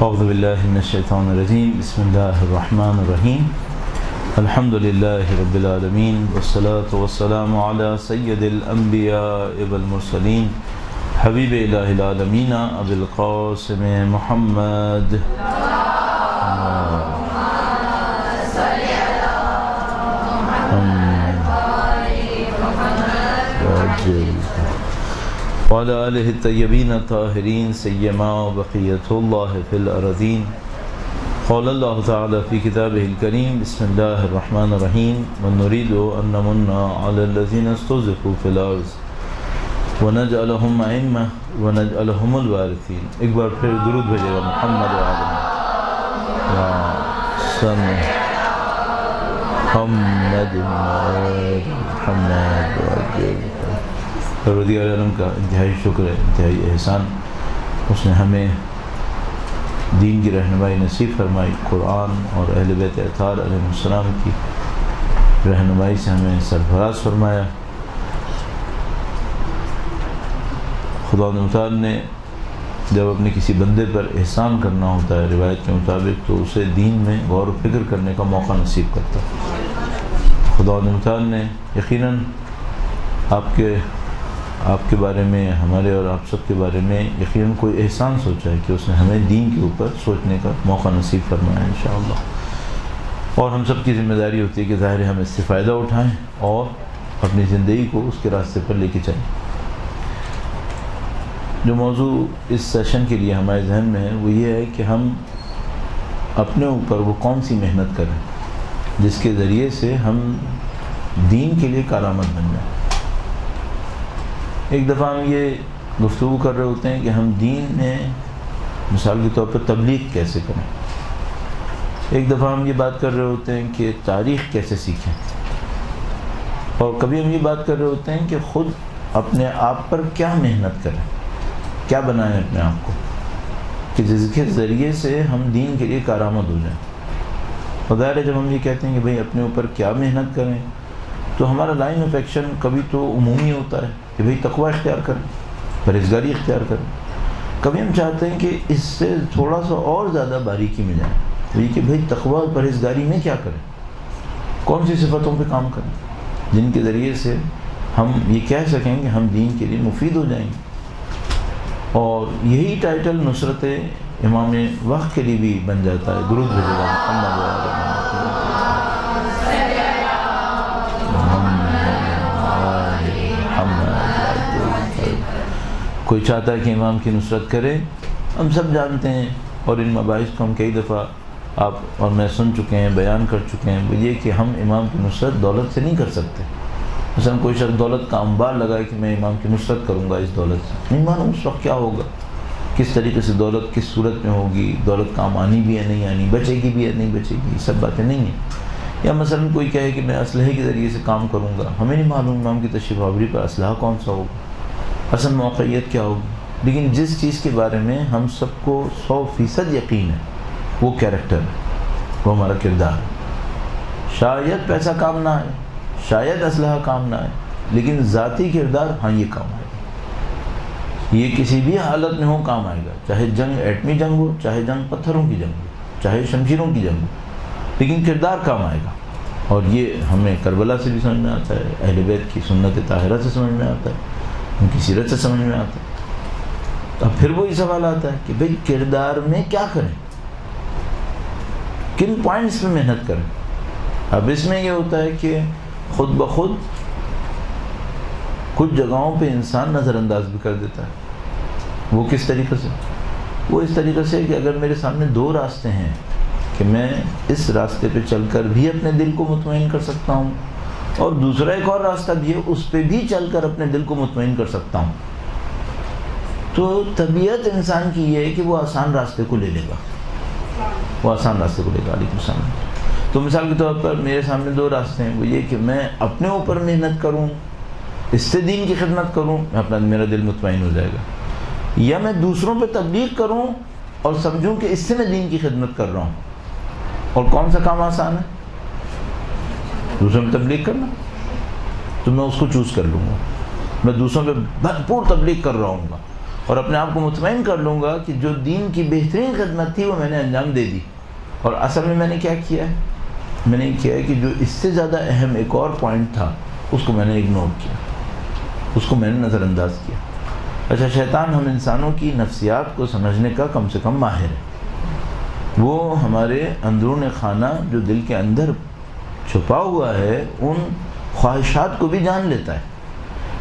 اعوذ باللہ من الشیطان الرجیم بسم اللہ الرحمن الرحیم الحمد للہ رب العالمین والصلاة والسلام علی سید الانبیاء والمرسلین حبیب الہ العالمین ابی القاسم محمد وعلى آلہ الطیبین الطاہرین سیما بقیۃ اللہ فی الارضین قال اللہ تعالی فی کتابہ الکریم بسم اللہ الرحمن الرحیم ونريد ان نمن علی الذین استضعفوا فی الارض ونجعلهم ائمہ ونجعلهم الوارثین۔ ایک بار پھر درود بھیجے گا محمد پروردگار عالم کا انتہائی شکر ہے، انتہائی احسان، اس نے ہمیں دین کی رہنمائی نصیب فرمائی، قرآن اور اہل بیت اطہار علیہ السلام کی رہنمائی سے ہمیں سرفراز فرمایا۔ خدا متعال نے جب اپنے کسی بندے پر احسان کرنا ہوتا ہے روایت کے مطابق تو اسے دین میں غور و فکر کرنے کا موقع نصیب کرتا ہے۔ خدا متعال نے یقیناً آپ کے بارے میں، ہمارے اور آپ سب کے بارے میں یقیناً کوئی احسان سوچا ہے کہ اس نے ہمیں دین کے اوپر سوچنے کا موقع نصیب فرمایا انشاءاللہ، اور ہم سب کی ذمہ داری ہوتی ہے کہ ظاہر ہم اس سے فائدہ اٹھائیں اور اپنی زندگی کو اس کے راستے پر لے کے چلیں۔ جو موضوع اس سیشن کے لیے ہمارے ذہن میں ہے وہ یہ ہے کہ ہم اپنے اوپر وہ کون سی محنت کریں جس کے ذریعے سے ہم دین کے لیے کارآمد بن جائیں۔ ایک دفعہ ہم یہ گفتگو کر رہے ہوتے ہیں کہ ہم دین میں مثال کے طور پر تبلیغ کیسے کریں، ایک دفعہ ہم یہ بات کر رہے ہوتے ہیں کہ تاریخ کیسے سیکھیں، اور کبھی ہم یہ بات کر رہے ہوتے ہیں کہ خود اپنے آپ پر کیا محنت کریں، کیا بنائیں اپنے آپ کو کہ جس کے ذریعے سے ہم دین کے لیے کارآمد ہو جائیں۔ اور ظاہر ہے جب ہم یہ کہتے ہیں کہ بھئی اپنے اوپر کیا محنت کریں تو ہمارا لائن آف ایکشن کبھی تو عمومی ہوتا ہے کہ بھئی تقوی اختیار کریں، پرہیزگاری اختیار کریں، کبھی ہم چاہتے ہیں کہ اس سے تھوڑا سا اور زیادہ باریکی میں جائیں، وہی کہ بھئی تقوی اور پرہیزگاری میں کیا کریں، کون سی صفتوں پہ کام کریں جن کے ذریعے سے ہم یہ کہہ سکیں کہ ہم دین کے لیے مفید ہو جائیں گے۔ اور یہی ٹائٹل نصرت امام وقت کے لیے بھی بن جاتا ہے۔ درود بھیجے گا محمد۔ کوئی چاہتا ہے کہ امام کی نصرت کرے، ہم سب جانتے ہیں، اور ان مباحث کو ہم کئی دفعہ آپ اور میں سن چکے ہیں، بیان کر چکے ہیں، وہ یہ کہ ہم امام کی نصرت دولت سے نہیں کر سکتے۔ مثلا کوئی شخص دولت کا انبار لگائے کہ میں امام کی نصرت کروں گا اس دولت سے، نہیں معلوم اس وقت کیا ہوگا، کس طریقے سے دولت کس صورت میں ہوگی، دولت کام آنی بھی ہے نہیں آنی، بچے گی بھی ہے نہیں بچے گی، یہ سب باتیں نہیں ہیں۔ یا مثلا کوئی کہے کہ میں اسلحے کے ذریعے سے کام کروں گا، ہمیں نہیں معلوم امام کی تشریف آوری پر اسلحہ کون سا ہوگا، اصل موقعیت کیا ہوگی، لیکن جس چیز کے بارے میں ہم سب کو 100% یقین ہے وہ کیریکٹر ہے، وہ ہمارا کردار ہے۔ شاید پیسہ کام نہ آئے، شاید اسلحہ کام نہ آئے، لیکن ذاتی کردار ہاں یہ کام آئے گا، یہ کسی بھی حالت میں ہو کام آئے گا، چاہے جنگ ایٹمی جنگ ہو، چاہے جنگ پتھروں کی جنگ ہو، چاہے شمشیروں کی جنگ ہو، لیکن کردار کام آئے گا۔ اور یہ ہمیں کربلا سے بھی سمجھ میں آتا ہے، اہل بیت کی سنت طاہرہ سے سمجھ میں آتا ہے، ان کی سیرت سے سمجھ میں آتا ہے۔ اب پھر وہی سوال آتا ہے کہ بھئی کردار میں کیا کریں، کن پوائنٹس میں محنت کریں۔ اب اس میں یہ ہوتا ہے کہ خود بخود کچھ جگہوں پہ انسان نظر انداز بھی کر دیتا ہے۔ وہ کس طریقے سے؟ وہ اس طریقے سے کہ اگر میرے سامنے دو راستے ہیں کہ میں اس راستے پہ چل کر بھی اپنے دل کو مطمئن کر سکتا ہوں، اور دوسرا ایک اور راستہ بھی ہے اس پہ بھی چل کر اپنے دل کو مطمئن کر سکتا ہوں، تو طبیعت انسان کی یہ ہے کہ وہ آسان راستے کو لے لے گا، وہ آسان راستے کو لے گا۔ علیکم السلام۔ تو مثال کے طور پر میرے سامنے دو راستے ہیں، وہ یہ کہ میں اپنے اوپر محنت کروں، اس سے دین کی خدمت کروں، میرا دل مطمئن ہو جائے گا، یا میں دوسروں پہ تبلیغ کروں اور سمجھوں کہ اس سے میں دین کی خدمت کر رہا ہوں۔ اور کون سا کام آسان ہے؟ دوسروں پہ تبلیغ کرنا، تو میں اس کو چوز کر لوں گا، میں دوسروں پہ بھرپور تبلیغ کر رہا ہوں گا، اور اپنے آپ کو مطمئن کر لوں گا کہ جو دین کی بہترین خدمت تھی وہ میں نے انجام دے دی. اور اصل میں نے کیا کیا ہے؟ میں نے کیا ہے کہ جو اس سے زیادہ اہم ایک اور پوائنٹ تھا اس کو میں نے اگنور کیا، اس کو میں نے نظر انداز کیا. اچھا، شیطان ہم انسانوں کی نفسیات کو سمجھنے کا کم سے کم ماہر ہے. وہ ہمارے اندرون خانہ جو دل کے اندر چھپا ہوا ہے ان خواہشات کو بھی جان لیتا ہے.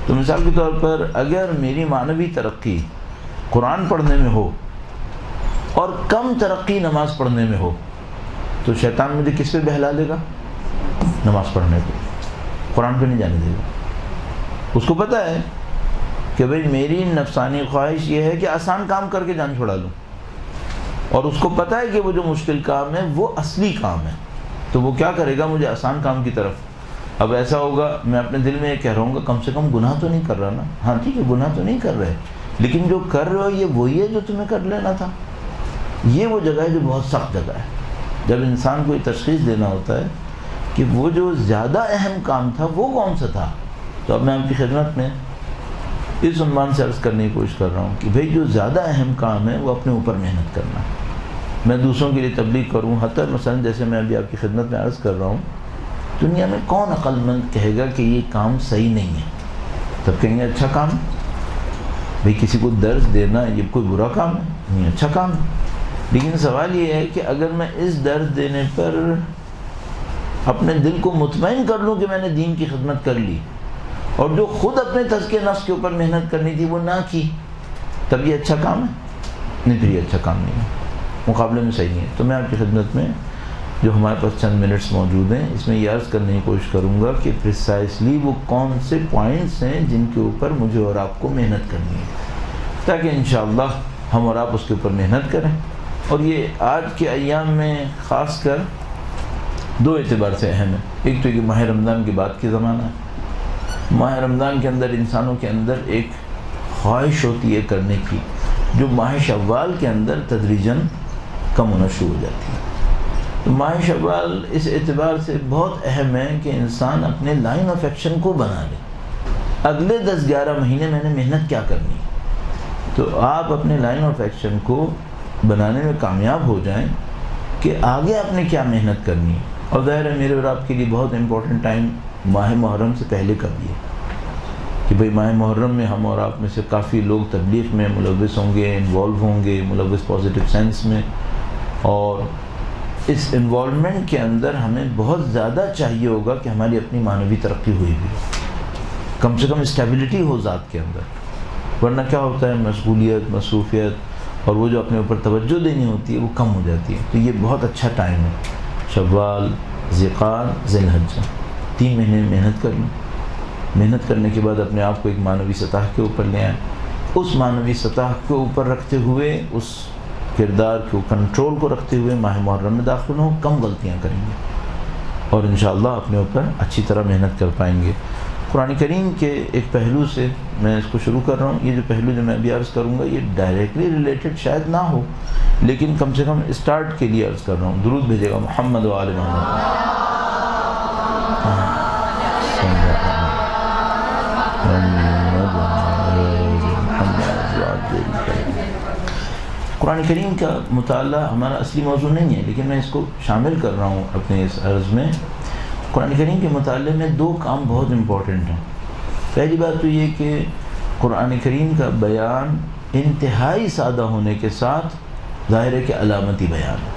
تو مثال کے طور پر اگر میری معنوی ترقی قرآن پڑھنے میں ہو اور کم ترقی نماز پڑھنے میں ہو تو شیطان مجھے کس پہ بہلا لے گا؟ نماز پڑھنے پہ، قرآن پہ نہیں جانے دے گا. اس کو پتہ ہے کہ بھئی میری نفسانی خواہش یہ ہے کہ آسان کام کر کے جان چھڑا لوں، اور اس کو پتہ ہے کہ وہ جو مشکل کام ہے وہ اصلی کام ہے، تو وہ کیا کرے گا؟ مجھے آسان کام کی طرف. اب ایسا ہوگا، میں اپنے دل میں یہ کہہ رہا ہوں گا کم سے کم گناہ تو نہیں کر رہا نا. ہاں ٹھیک ہے، گناہ تو نہیں کر رہے، لیکن جو کر رہے ہو یہ وہی ہے جو تمہیں کر لینا تھا. یہ وہ جگہ ہے جو بہت سخت جگہ ہے، جب انسان کو یہ تشخیص دینا ہوتا ہے کہ وہ جو زیادہ اہم کام تھا وہ کون سا تھا. تو اب میں آپ کی خدمت میں اس عنوان سے عرض کرنے کی کوشش کر رہا ہوں کہ بھئی جو زیادہ اہم کام ہے وہ اپنے اوپر محنت کرنا ہے. میں دوسروں کے لیے تبلیغ کروں، حتی مثلا جیسے میں ابھی آپ کی خدمت میں عرض کر رہا ہوں، دنیا میں کون عقل مند کہے گا کہ یہ کام صحیح نہیں ہے؟ تب کہیں گے اچھا کام ہے. بھئی کسی کو درس دینا یہ کوئی برا کام ہے؟ نہیں، اچھا کام ہے. لیکن سوال یہ ہے کہ اگر میں اس درس دینے پر اپنے دل کو مطمئن کر لوں کہ میں نے دین کی خدمت کر لی اور جو خود اپنے تزکیہ نفس کے اوپر محنت کرنی تھی وہ نہ کی، تب یہ اچھا کام ہے؟ نہیں، پھر یہ اچھا کام نہیں ہے، مقابلے میں صحیح نہیں ہے. تو میں آپ کی خدمت میں جو ہمارے پاس چند منٹس موجود ہیں اس میں یہ عرض کرنے کی کوشش کروں گا کہ پریسائسلی وہ کون سے پوائنٹس ہیں جن کے اوپر مجھے اور آپ کو محنت کرنی ہے، تاکہ انشاءاللہ ہم اور آپ اس کے اوپر محنت کریں. اور یہ آج کے ایام میں خاص کر دو اعتبار سے اہم ہے. ایک تو کہ ماہ رمضان کے بعد کے زمانہ ہے. ماہ رمضان کے اندر انسانوں کے اندر ایک خواہش ہوتی ہے کرنے کی جو ماہ شوال کے اندر تدریجاً کم ہونا شروع ہو جاتی ہے. تو ماہ شوال اس اعتبار سے بہت اہم ہے کہ انسان اپنے لائن آف ایکشن کو بنا لے. اگلے 10-11 مہینے میں نے محنت کیا کرنی ہے، تو آپ اپنے لائن آف ایکشن کو بنانے میں کامیاب ہو جائیں کہ آگے آپ نے کیا محنت کرنی ہے. اور ظاہر ہے میرے اور آپ کے لیے بہت امپورٹنٹ ٹائم ماہ محرم سے پہلے کا بھی ہے کہ بھئی ماہ محرم میں ہم اور آپ میں سے کافی لوگ تبلیغ میں ملوث ہوں گے، انوالو ہوں گے، ملوث پازیٹیو سینس میں. اور اس انوالومنٹ کے اندر ہمیں بہت زیادہ چاہیے ہوگا کہ ہماری اپنی معنوی ترقی ہوئی بھی ہو، کم سے کم اسٹیبلٹی ہو ذات کے اندر. ورنہ کیا ہوتا ہے، مشغولیت، مصروفیت اور وہ جو اپنے اوپر توجہ دینی ہوتی ہے وہ کم ہو جاتی ہے. تو یہ بہت اچھا ٹائم ہے، شوال، ذی-القعدہ، ذی الحجہ، 3 مہینے محنت کر لیں. محنت کرنے کے بعد اپنے آپ کو ایک معنوی سطح کے اوپر لے آئیں. اس معنوی سطح کے اوپر رکھتے ہوئے، اس کردار کو کنٹرول کو رکھتے ہوئے ماہ محرم میں داخل ہوں، کم غلطیاں کریں گے اور انشاءاللہ اپنے اوپر اچھی طرح محنت کر پائیں گے. قرآن کریم کے ایک پہلو سے میں اس کو شروع کر رہا ہوں. یہ جو پہلو جو میں ابھی عرض کروں گا یہ ڈائریکٹلی ریلیٹڈ شاید نہ ہو، لیکن کم سے کم اسٹارٹ کے لیے عرض کر رہا ہوں. درود بھیجے گا محمد و آل محمد. قرآن کریم کا مطالعہ ہمارا اصلی موضوع نہیں ہے، لیکن میں اس کو شامل کر رہا ہوں اپنے اس عرض میں. قرآن کریم کے مطالعے میں 2 کام بہت امپورٹنٹ ہیں. پہلی بات تو یہ کہ قرآن کریم کا بیان انتہائی سادہ ہونے کے ساتھ ظاہر ہے کہ علامتی بیان ہے.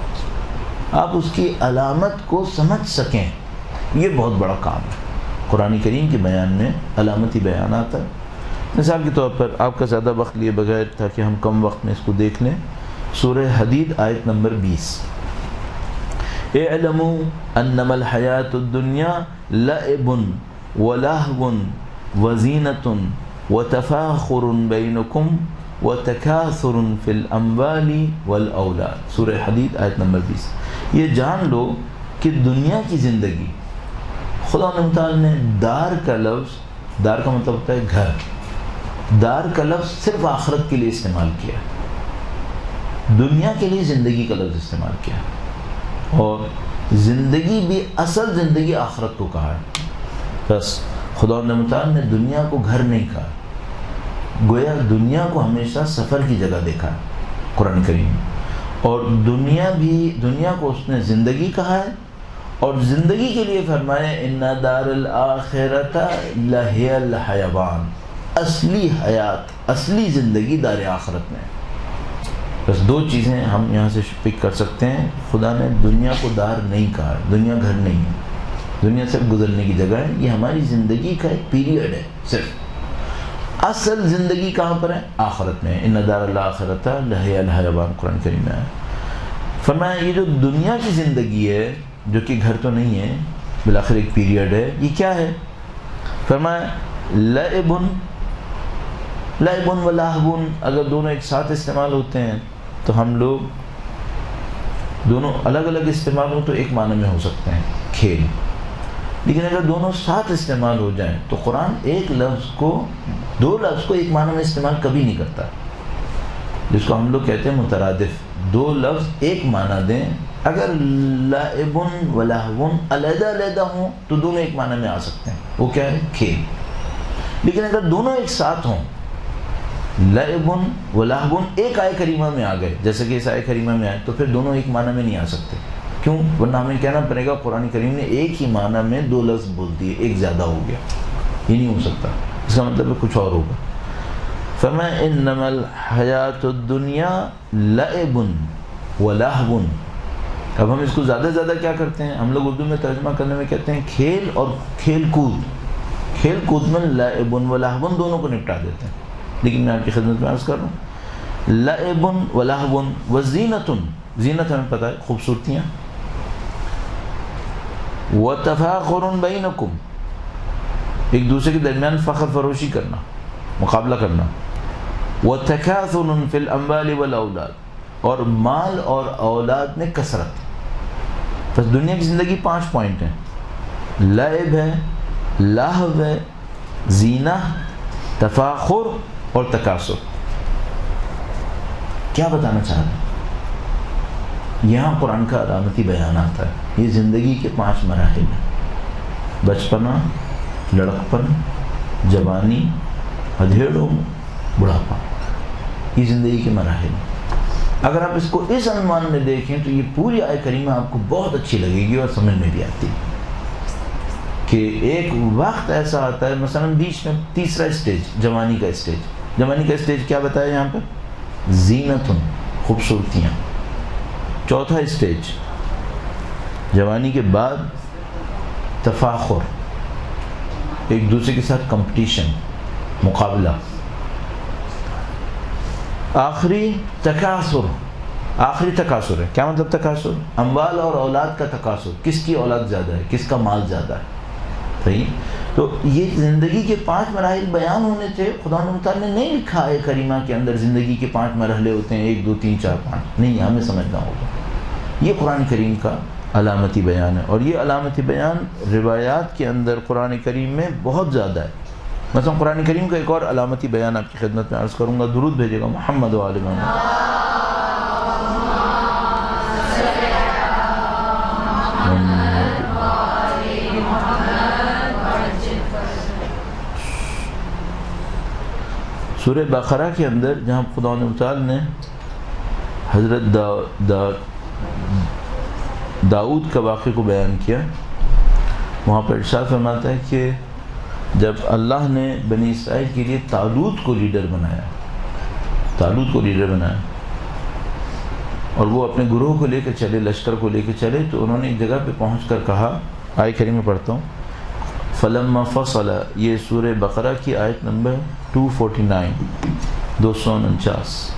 آپ اس کی علامت کو سمجھ سکیں، یہ بہت بڑا کام ہے. قرآن کریم کے بیان میں علامتی بیان آتا ہے. مثال کے طور پر آپ کا زیادہ وقت لیے بغیر تاکہ ہم کم وقت میں اس کو دیکھ لیں، سورہ حدید آیت نمبر 20. اعلموا انما الحیات الدنیا لعب ولہو وزینۃ وتفاخر بینکم وتکاثر فی الاموال والاولاد. سورہ حدید آیت نمبر 20. یہ جان لو کہ دنیا کی زندگی، خدا تعالیٰ نے دار کا لفظ، دار کا مطلب ہوتا ہے گھر، دار کا لفظ صرف آخرت کے لیے استعمال کیا، دنیا کے لیے زندگی کا لفظ استعمال کیا، اور زندگی بھی اصل زندگی آخرت کو کہا ہے. بس خدا تعالیٰ نے دنیا کو گھر نہیں کہا. گویا دنیا کو ہمیشہ سفر کی جگہ دیکھا ہے قرآن کریم میں، اور دنیا کو اس نے زندگی کہا ہے، اور زندگی کے لیے فرمایا ان دار الآخرۃ لہی الحیوان، اصلی حیات، اصلی زندگی دار آخرت میں۔ بس دو چیزیں ہم یہاں سے پک کر سکتے ہیں، خدا نے دنیا کو دار نہیں کہا، دنیا گھر نہیں ہے، دنیا صرف گزرنے کی جگہ ہے، یہ ہماری زندگی کا ایک پیریڈ ہے صرف۔ اصل زندگی کہاں پر ہے؟ آخرت میں۔ ان دار الآخرۃ لہی الحیوان قرآن کریم میں ہے۔ فرمایا یہ جو دنیا کی زندگی ہے جو کہ گھر تو نہیں ہے، بالآخر ایک پیریڈ ہے، یہ کیا ہے؟ فرمایا لعب و لہو، اگر دونوں ایک ساتھ استعمال ہوتے ہیں تو ہم لوگ دونوں الگ الگ استعمال ہوں تو ایک معنی میں ہو سکتے ہیں کھیل، لیکن اگر دونوں ساتھ استعمال ہو جائیں تو قرآن ایک لفظ کو، دو لفظ کو ایک معنی میں استعمال کبھی نہیں کرتا، جس کو ہم لوگ کہتے ہیں مترادف، دو لفظ ایک معنی دیں، اگر لعب و لہو علیحدہ علیحدہ ہوں تو دونوں ایک معنی میں آ سکتے ہیں، وہ کیا ہے؟ کھیل۔ لیکن اگر دونوں ایک ساتھ ہوں، لعب و لہو ایک آیہ کریمہ میں آ گئے، جیسے کہ اس آیہ کریمہ میں آئے، تو پھر دونوں ایک معنی میں نہیں آ سکتے۔ کیوں؟ ورنہ ہمیں کہنا پڑے گا قرآن کریم نے ایک ہی معنی میں دو لفظ بول دیے، ایک زیادہ ہو گیا، یہ نہیں ہو سکتا، اس کا مطلب ہے کچھ اور ہوگا۔ فرمایا انما الحیات الدنیا لعب و لہو۔ اب ہم اس کو زیادہ زیادہ کیا کرتے ہیں، ہم لوگ اردو میں ترجمہ کرنے میں کہتے ہیں کھیل اور کھیل کود، کھیل کود میں لعب و لہو دونوں کو نپٹا دیتے ہیں، لیکن میں آپ کی خدمت میں عرض کر رہا ہوں لعب و لہو و زینت، زینت ہمیں پتہ ہے خوبصورتیاں، و تفاخر بینکم، ایک دوسرے کے درمیان فخر فروشی کرنا، مقابلہ کرنا، و تکاثر فی الاموال والاولاد، اور مال اور اولاد میں کثرت۔ بس دنیا کی زندگی 5 پوائنٹ ہیں، لعب ہے، لہو ہے، زینہ، تفاخر اور تکاثر۔ کیا بتانا چاہ رہے ہیں؟ یہاں قرآن کا علامتی بیان آتا ہے، یہ زندگی کے 5 مراحل ہیں، بچپنا، لڑکپن، جوانی، ادھیڑ عمر، بڑھاپا، یہ زندگی کے مراحل ہیں۔ اگر آپ اس کو اس عنوان میں دیکھیں تو یہ پوری آیہ کریمہ آپ کو بہت اچھی لگے گی اور سمجھ میں بھی آتی ہے کہ ایک وقت ایسا آتا ہے، مثلا بیچ میں تیسرا اسٹیج، جوانی کا اسٹیج، جوانی کا اسٹیج کیا بتایا یہاں پر؟ زینتن، خوبصورتیاں۔ چوتھا اسٹیج جوانی کے بعد تفاخر، ایک دوسرے کے ساتھ کمپٹیشن، مقابلہ۔ آخری تکاثر، آخری تکاثر ہے، کیا مطلب تکاثر؟ اموال اور اولاد کا تکاثر، کس کی اولاد زیادہ ہے، کس کا مال زیادہ ہے، صحیح؟ تو یہ زندگی کے 5 مراحل بیان ہونے تھے، خدا تعالیٰ نے نہیں لکھا ہے کریمہ کے اندر زندگی کے 5 مرحلے ہوتے ہیں، 1 2 3 4 5، نہیں، ہمیں سمجھنا ہوگا۔ یہ قرآن کریم کا علامتی بیان ہے، اور یہ علامتی بیان روایات کے اندر قرآن کریم میں بہت زیادہ ہے۔ مثلا قرآن کریم کا ایک اور علامتی بیان آپ کی خدمت میں عرض کروں گا، درود بھیجے گا محمد و آل محمد۔ سورہ بقرہ کے اندر جہاں خدا تعالیٰ نے حضرت داؤد کا واقعے کو بیان کیا، وہاں پر ارشاد فرماتا ہے کہ جب اللہ نے بنی اسرائیل کے لیے طالوت کو لیڈر بنایا، طالوت کو لیڈر بنایا، اور وہ اپنے گروہ کو لے کے چلے، لشکر کو لے کے چلے، تو انہوں نے ایک جگہ پہ پہنچ کر کہا، آیت کریمہ میں پڑھتا ہوں، فلما فصل، یہ سورہ بقرہ کی آیت نمبر 249،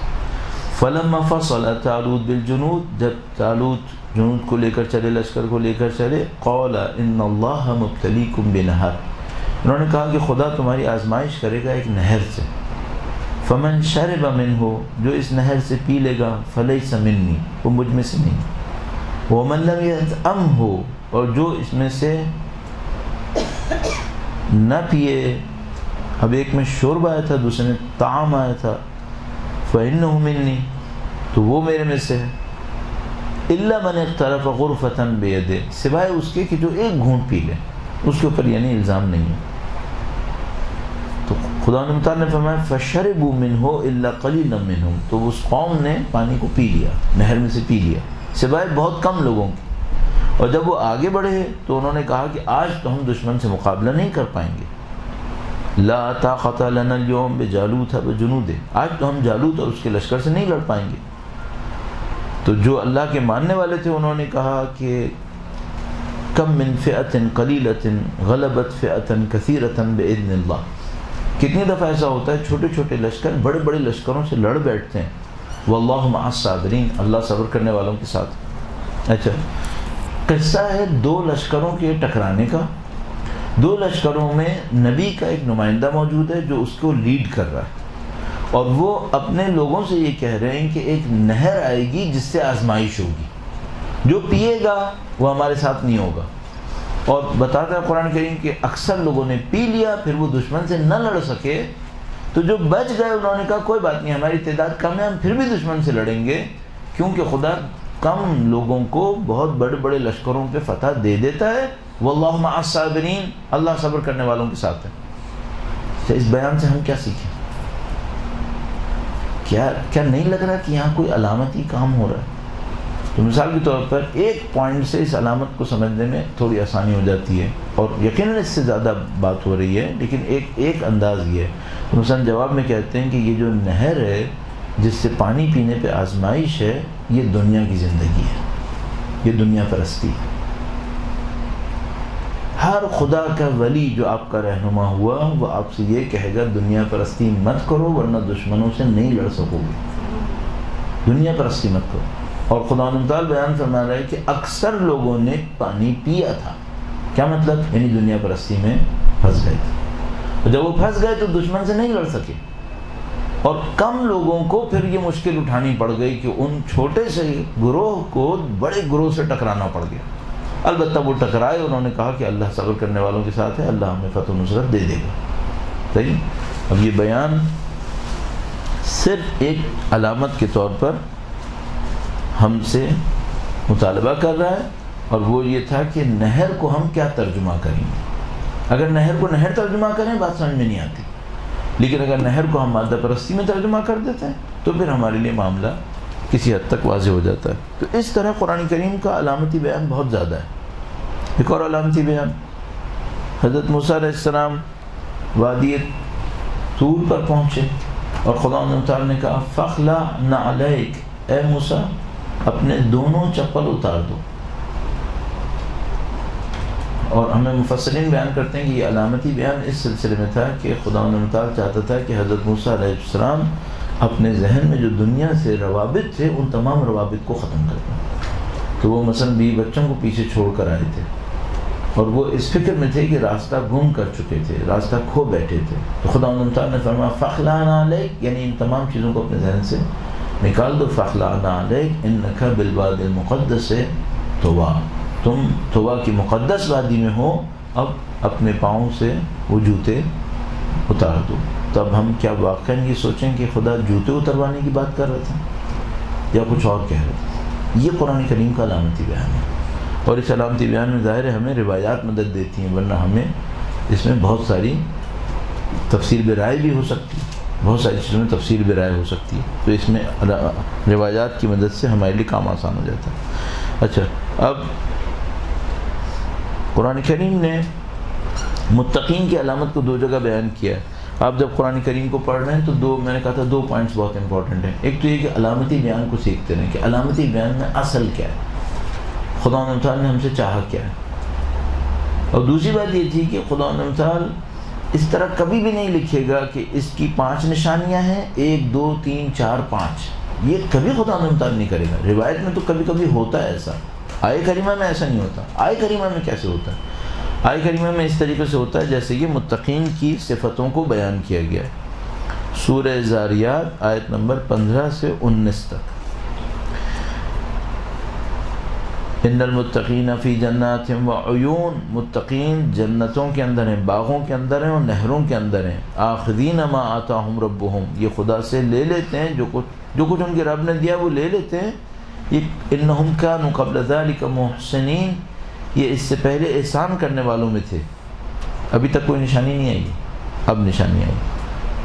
فلما فصل طالوت بالجنود، جب طالوت جنود کو لے کر چلے، لشکر کو لے کر چلے، قال ان اللہ مبتلیکم بنہر، انہوں نے کہا کہ خدا تمہاری آزمائش کرے گا ایک نہر سے، فمن شرب منہ، جو اس نہر سے پی لے گا، فلیس منی، وہ مجھ میں سے نہیں، ومن لم یطعمہ، اور جو اس میں سے نہ پیے، اب ایک میں شرب آیا تھا، دوسرے میں طعام آیا تھا، فإنہ منی، تو وہ میرے میں سے ہے، الا من اقترف غرفۃ بیدہ، سوائے اس کے کہ جو ایک گھونٹ پی لے، اس کے اوپر یعنی الزام نہیں ہے۔ تو خدا متعال نے فرمایا فشربوا منہ الا قلیلا منہم، تو اس قوم نے پانی کو پی لیا، نہر میں سے پی لیا، سوائے بہت کم لوگوں کی۔ اور جب وہ آگے بڑھے تو انہوں نے کہا کہ آج تو ہم دشمن سے مقابلہ نہیں کر پائیں گے، لا طاقت لنا اليوم بجالوت وجنودہ، آج تو ہم جالوت اور اس کے لشکر سے نہیں لڑ پائیں گے۔ تو جو اللہ کے ماننے والے تھے انہوں نے کہا کہ کم من فئۃ قلیلۃ غلبت فئۃ کثیرۃ باذن اللہ، کتنی دفعہ ایسا ہوتا ہے چھوٹے چھوٹے لشکر بڑے بڑے لشکروں سے لڑ بیٹھتے ہیں، واللہ مع الصابرین، اللہ صبر کرنے والوں کے ساتھ۔ اچھا، قصہ ہے دو لشکروں کے ٹکرانے کا۔ دو لشکروں میں نبی کا ایک نمائندہ موجود ہے جو اس کو لیڈ کر رہا ہے، اور وہ اپنے لوگوں سے یہ کہہ رہے ہیں کہ ایک نہر آئے گی جس سے آزمائش ہوگی، جو پیے گا وہ ہمارے ساتھ نہیں ہوگا۔ اور بتاتا ہے قرآن کریم کہ اکثر لوگوں نے پی لیا، پھر وہ دشمن سے نہ لڑ سکے، تو جو بچ گئے انہوں نے کہا کوئی بات نہیں، ہماری تعداد کم ہے، ہم پھر بھی دشمن سے لڑیں گے، کیونکہ خدا کم لوگوں کو بہت بڑے بڑے لشکروں پہ فتح دے دیتا ہے، واللہ مع الصابرین، اللہ صبر کرنے والوں کے ساتھ ہے۔ تو اس بیان سے ہم کیا سیکھیں؟ کیا نہیں لگ رہا کہ یہاں کوئی علامتی کام ہو رہا ہے؟ تو مثال کے طور پر ایک پوائنٹ سے اس علامت کو سمجھنے میں تھوڑی آسانی ہو جاتی ہے، اور یقیناً اس سے زیادہ بات ہو رہی ہے، لیکن ایک انداز یہ ہے۔ تو مثلا جواب میں کہتے ہیں کہ یہ جو نہر ہے جس سے پانی پینے پہ آزمائش ہے، یہ دنیا کی زندگی ہے، یہ دنیا پرستی ہے۔ ہر خدا کا ولی جو آپ کا رہنما ہوا وہ آپ سے یہ کہے گا دنیا پرستی مت کرو ورنہ دشمنوں سے نہیں لڑ سکو گے، دنیا پرستی مت کرو۔ اور خدا تعالیٰ بیان فرما رہا ہے کہ اکثر لوگوں نے پانی پیا تھا، کیا مطلب؟ یعنی دنیا پرستی میں پھنس گئے تھے، جب وہ پھنس گئے تو دشمن سے نہیں لڑ سکے، اور کم لوگوں کو پھر یہ مشکل اٹھانی پڑ گئی کہ ان چھوٹے سے گروہ کو بڑے گروہ سے ٹکرانا پڑ گیا۔ البتہ وہ ٹکرائے، انہوں نے کہا کہ اللہ صبر کرنے والوں کے ساتھ ہے، اللہ ہمیں فتح و نصرت دے دے گا۔ صحیح؟ اب یہ بیان صرف ایک علامت کے طور پر ہم سے مطالبہ کر رہا ہے، اور وہ یہ تھا کہ نہر کو ہم کیا ترجمہ کریں گے۔ اگر نہر کو نہر ترجمہ کریں بات سمجھ میں نہیں آتی، لیکن اگر نہر کو ہم مادہ پرستی میں ترجمہ کر دیتے ہیں تو پھر ہمارے لیے معاملہ کسی حد تک واضح ہو جاتا ہے۔ تو اس طرح قرآن کریم کا علامتی بیان بہت زیادہ ہے۔ ایک اور علامتی بیان، حضرت موسیٰ علیہ السلام وادی طور پر پہنچے اور خدا تعالیٰ نے کہا فَاخْلَعْ نَعْلَيْكَ، اے موسیٰ اپنے دونوں چپل اتار دو۔ اور ہمیں مفسرین بیان کرتے ہیں کہ یہ علامتی بیان اس سلسلے میں تھا کہ خدا تعالیٰ چاہتا تھا کہ حضرت موسیٰ علیہ السلام اپنے ذہن میں جو دنیا سے روابط تھے ان تمام روابط کو ختم کر دیں۔ تو وہ مثلا بیوی بچوں کو پیچھے چھوڑ کر آئے تھے، اور وہ اس فکر میں تھے کہ راستہ گم کر چکے تھے، راستہ کھو بیٹھے تھے۔ تو خدا تعالیٰ نے فرمایا فَاخْلَعْ نَعْلَيْكَ، یعنی ان تمام چیزوں کو اپنے ذہن سے نکال دو۔ فَاخْلَعْ نَعْلَيْكَ إِنَّكَ بِالْوَادِ الْمُقَدَّسِ طُوَىٰ، تم طُوَىٰ کی مقدس وادی میں ہو، اب اپنے پاؤں سے وہ جوتے اتار دو۔ تب ہم کیا واقعاً یہ سوچیں کہ خدا جوتے اتروانے کی بات کر رہے تھے یا کچھ اور کہہ رہے تھے؟ یہ قرآن کریم کا علامتی بیان ہے، اور اس علامتی بیان میں ظاہر ہے ہمیں روایات مدد دیتی ہیں، ورنہ ہمیں اس میں بہت ساری تفسیر برائے بھی ہو سکتی ہے، بہت ساری چیزوں میں تفسیر برائے ہو سکتی ہے، تو اس میں روایات کی مدد سے ہمارے لیے کام آسان ہو جاتا ہے۔ اچھا، اب قرآن کریم نے متقین کی علامت کو دو جگہ بیان کیا ہے۔ آپ جب قرآن کریم کو پڑھ رہے ہیں تو میں نے کہا تھا دو پوائنٹس بہت امپورٹنٹ ہیں۔ ایک تو یہ کہ علامتی بیان کو سیکھتے رہیں کہ علامتی بیان میں اصل کیا ہے، خدا تعالیٰ نے ہم سے چاہا کیا ہے، اور دوسری بات یہ تھی کہ خدا تعالیٰ اس طرح کبھی بھی نہیں لکھے گا کہ اس کی 5 نشانیاں ہیں، 1 2 3 4 5، یہ کبھی خدا تعالیٰ نہیں کرے گا۔ روایت میں تو کبھی کبھی ہوتا ہے ایسا، آئے کریمہ میں ایسا نہیں ہوتا۔ آئے کریمہ میں کیسے ہوتا ہے؟ آئے کریمہ میں اس طریقے سے ہوتا ہے جیسے یہ متقین کی صفتوں کو بیان کیا گیا ہے۔ سورہ زاریات آیت نمبر 15 سے 19 تک، ان المتقین فی جنات وعیون، متقین جنتوں کے اندر ہیں، باغوں کے اندر ہیں اور نہروں کے اندر ہیں، آخذین ما آتاہم ربہم، یہ خدا سے لے لیتے ہیں جو کچھ ان کے رب نے دیا وہ لے لیتے ہیں۔ انہم کانوا قبل ذلک محسنین، یہ اس سے پہلے احسان کرنے والوں میں تھے، ابھی تک کوئی نشانی نہیں آئی، اب نشانی آئی۔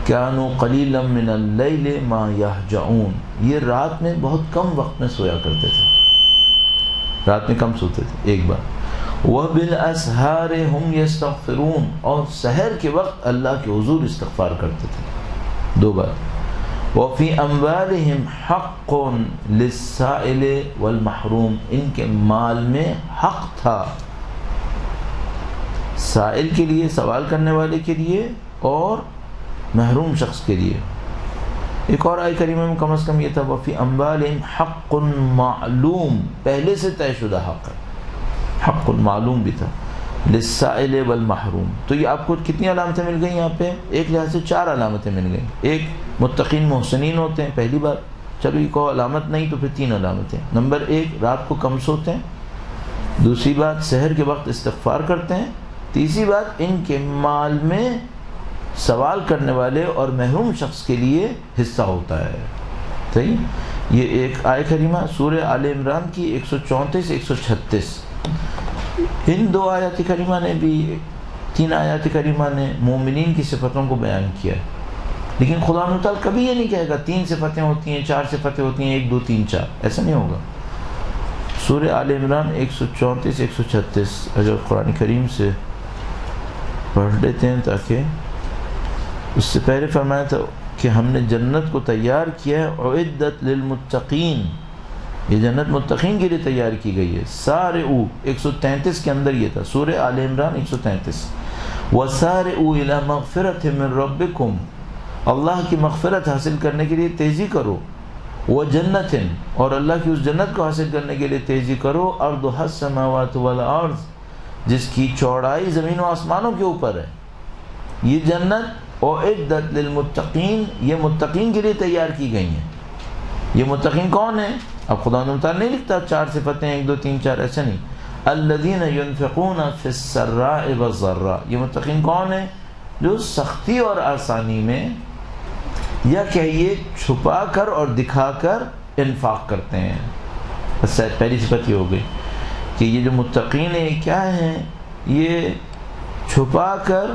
کانوا قلیلا من اللیل ما یہجعون، یہ رات میں بہت کم وقت میں سویا کرتے تھے، رات میں کم سوتے تھے ایک بار۔ وبالاسحار هم یستغفرون، اور سحر کے وقت اللہ کے حضور استغفار کرتے تھے، دو بار۔ وفی اموالہم حق للسائل والمحروم، ان کے مال میں حق تھا سائل کے لیے، سوال کرنے والے کے لیے، اور محروم شخص کے لیے۔ ایک اور آیت کریمہ میں کم از کم یہ تھا وفی اموالہم حق معلوم، پہلے سے طے شدہ حق ہے، حق معلوم بھی تھا، للسائل والمحروم۔ تو یہ آپ کو کتنی علامتیں مل گئیں یہاں پہ؟ ایک لحاظ سے 4 علامتیں مل گئیں۔ ایک، متقین محسنین ہوتے ہیں، پہلی بات، چلو یہ کو علامت نہیں تو پھر 3 علامتیں۔ نمبر 1، رات کو کم سوتے ہیں۔ دوسری بات، سحر کے وقت استغفار کرتے ہیں۔ تیسری بات، ان کے مال میں سوال کرنے والے اور محروم شخص کے لیے حصہ ہوتا ہے۔ صحیح؟ یہ ایک آیت کریمہ سورہ آل عمران کی 134 136۔ ان 2 آیات کریمہ نے بھی، 3 آیات کریمہ نے مومنین کی صفتوں کو بیان کیا ہے، لیکن خدا تعالیٰ کبھی یہ نہیں کہے گا 3 صفتیں ہوتی ہیں، 4 صفتیں ہوتی ہیں، 1 2 3 4، ایسا نہیں ہوگا۔ سورہ آل عمران 134 136 اگر قرآن کریم سے پڑھ لیتے ہیں، تاکہ اس سے پہلے فرمایا تھا کہ ہم نے جنت کو تیار کیا ہے، اعدت للمتقین، یہ جنت متقین کے لیے تیار کی گئی ہے۔ سارعوا 133 کے اندر یہ تھا، سورہ آل عمران 133۔ وسارعوا الی مغفرۃ من ربکم، اللہ کی مغفرت حاصل کرنے کے لیے تیزی کرو، وجنت، اور اللہ کی اس جنت کو حاصل کرنے کے لیے تیزی کرو، ارضھا السماوات والارض، جس کی چوڑائی زمین و آسمانوں کے اوپر ہے۔ یہ جنت اعدت للمتقین، یہ متقین کے لیے تیار کی گئی ہیں۔ یہ متقین کون ہیں؟ اب خدا تعالیٰ نہیں لکھتا 4 صفتیں 1 2 3 4، ایسا نہیں۔ الذین ينفقون فی السراء والضراء، یہ متقین کون ہیں؟ جو سختی اور آسانی میں، یا کہیے چھپا کر اور دکھا کر انفاق کرتے ہیں۔ بس پہلی صفت یہ ہو گئی کہ یہ جو متقین ہیں یہ کیا ہیں؟ یہ چھپا کر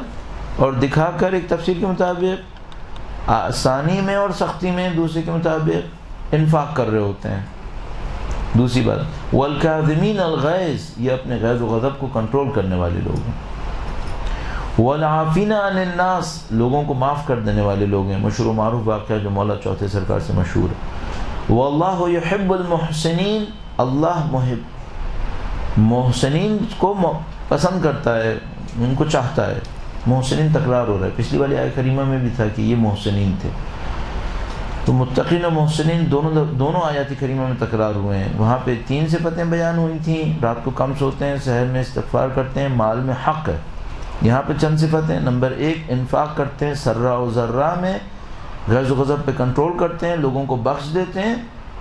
اور دکھا کر، ایک تفسیر کے مطابق آسانی میں اور سختی میں، دوسرے کے مطابق انفاق کر رہے ہوتے ہیں۔ دوسری بات، والکاظمین الغیظ، یہ اپنے غیظ و غضب کو کنٹرول کرنے والے لوگ ہیں۔ والعافین عن الناس، لوگوں کو معاف کر دینے والے لوگ ہیں۔ مشہور و معروف واقعہ جو مولا چوتھے سرکار سے مشہور ہے۔ واللہ یحب المحسنین، اللہ محسنین کو پسند کرتا ہے، ان کو چاہتا ہے۔ محسنین تکرار ہو رہا ہے، پچھلی والی آیت کریمہ میں بھی تھا کہ یہ محسنین تھے، تو متقین و محسنین دونوں آیات کریمہ میں تکرار ہوئے ہیں۔ وہاں پہ 3 صفتیں بیان ہوئی تھیں، رات کو کم سوتے ہیں، سحر میں استغفار کرتے ہیں، مال میں حق ہے۔ یہاں پہ چند صفتیں، نمبر 1، انفاق کرتے ہیں، سرا و ذرا میں غیظ و غضب پہ کنٹرول کرتے ہیں، لوگوں کو بخش دیتے ہیں۔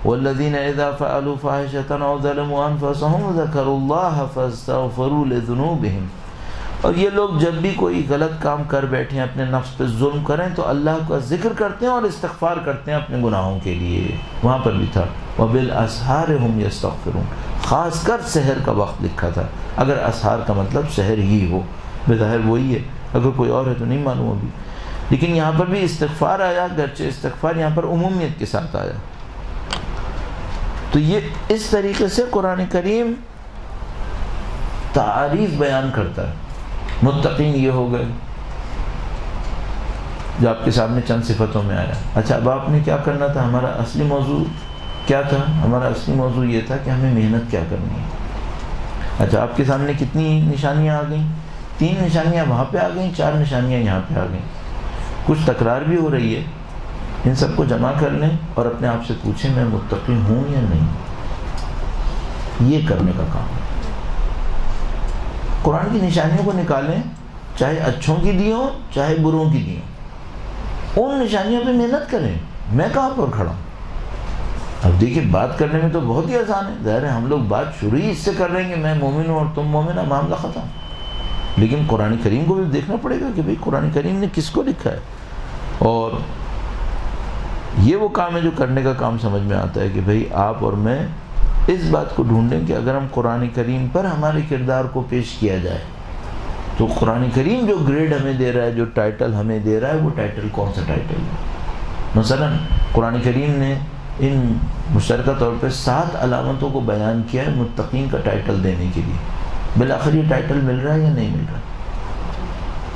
والذین اذا فعلوا فاحشۃ او ظلموا انفسهم ذکروا اللہ فاستغفروا لذنوبہم، اور یہ لوگ جب بھی کوئی غلط کام کر بیٹھیں، اپنے نفس پہ ظلم کریں، تو اللہ کا ذکر کرتے ہیں اور استغفار کرتے ہیں اپنے گناہوں کے لیے۔ وہاں پر بھی تھا وبالاسحار هم یستغفرون، خاص کر سحر کا وقت لکھا تھا، اگر اسحار کا مطلب سحر ہی ہو، بظاہر وہی ہے، اگر کوئی اور ہے تو نہیں معلوم ابھی، لیکن یہاں پر بھی استغفار آیا، گرچہ استغفار یہاں پر عمومیت کے ساتھ آیا۔ تو یہ اس طریقے سے قرآن کریم تعریف بیان کرتا ہے۔ متقین یہ ہو گئے جو آپ کے سامنے چند صفتوں میں آیا۔ اچھا، اب آپ نے کیا کرنا تھا؟ ہمارا اصلی موضوع کیا تھا؟ ہمارا اصلی موضوع یہ تھا کہ ہمیں محنت کیا کرنی ہے۔ اچھا، آپ کے سامنے کتنی نشانیاں آ گئیں؟ 3 نشانیاں وہاں پہ آ گئیں، 4 نشانیاں یہاں پہ آ گئیں، کچھ تکرار بھی ہو رہی ہے۔ ان سب کو جمع کر لیں اور اپنے آپ سے پوچھیں میں متقی ہوں یا نہیں، یہ کرنے کا کام ہے۔ قرآن کی نشانیوں کو نکالیں، چاہے اچھوں کی دی ہوں چاہے بروں کی دی ہوں، ان نشانیوں پہ محنت کریں۔ میں کہاں پر کھڑا ہوں؟ اب دیکھیں، بات کرنے میں تو بہت ہی آسان ہے، ظاہر ہے ہم لوگ بات شروع ہی اس سے کر رہے ہیں کہ میں مومن ہوں اور تم مومن، معاملہ ختم۔ لیکن قرآن کریم کو بھی دیکھنا پڑے گا کہ بھئی قرآن کریم نے کس کو لکھا ہے، اور یہ وہ کام ہے جو کرنے کا کام سمجھ میں آتا ہے کہ بھئی آپ اور میں اس بات کو ڈھونڈیں کہ اگر ہم قرآن کریم پر ہمارے کردار کو پیش کیا جائے تو قرآن کریم جو گریڈ ہمیں دے رہا ہے، جو ٹائٹل ہمیں دے رہا ہے، وہ ٹائٹل کون سا ٹائٹل ہے؟ مثلا قرآن کریم نے ان مشترکہ طور پہ 7 علامتوں کو بیان کیا ہے متقین کا ٹائٹل دینے کے لیے. بالآخر یہ ٹائٹل مل رہا ہے یا نہیں مل رہا؟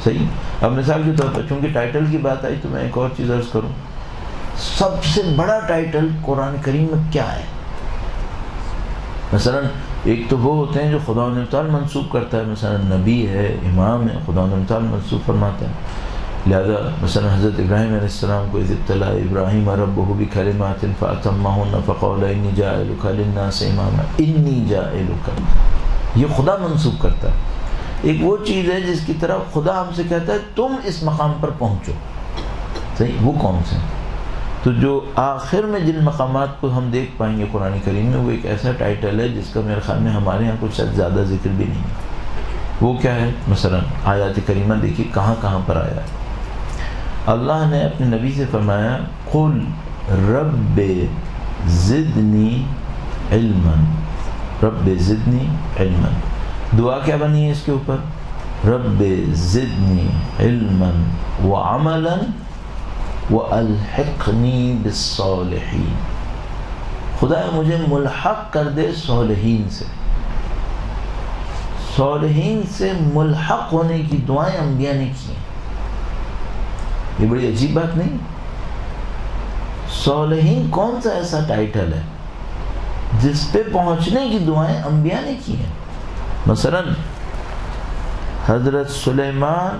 صحیح. اب مثال کے طور پر چونکہ ٹائٹل کی بات آئی تو میں ایک اور چیز عرض کروں. سب سے بڑا ٹائٹل قرآن کریم میں کیا ہے؟ مثلا ایک تو وہ ہوتے ہیں جو خدا و تعالی منسوب کرتا ہے، مثلا نبی ہے، امام ہے، خدا و تعالی منسوب فرماتا ہے. لہذا مثلا حضرت ابراہیم علیہ السلام کو اذ ابتلی ابراہیم ربہ بکلمات فاتمہن فقال انی جاعلک للناس اماما انی جاعلک، یہ خدا منسوب کرتا ہے. ایک وہ چیز ہے جس کی طرف خدا ہم سے کہتا ہے تم اس مقام پر پہنچو. صحیح. وہ کون سے؟ تو جو آخر میں جن مقامات کو ہم دیکھ پائیں گے قرآن کریم میں، وہ ایک ایسا ٹائٹل ہے جس کا میرے خیال میں ہمارے ہاں کچھ زیادہ ذکر بھی نہیں ہے. وہ کیا ہے؟ مثلا آیات کریمہ دیکھیے کہاں کہاں پر آیا ہے. اللہ نے اپنے نبی سے فرمایا قل رب زدنی علما، رب زدنی علما. دعا کیا بنی ہے اس کے اوپر؟ رب زدنی علما وعملا وَأَلْحِقْنِي بِالصَّالِحِينَ. خدا مجھے ملحق کر دے صالحین سے. صالحین سے ملحق ہونے کی دعائیں انبیاء نے کی ہیں. یہ بڑی عجیب بات نہیں؟ صالحین کون سا ایسا ٹائٹل ہے جس پہ پہنچنے کی دعائیں انبیاء نے کی ہیں؟ مثلا حضرت سلیمان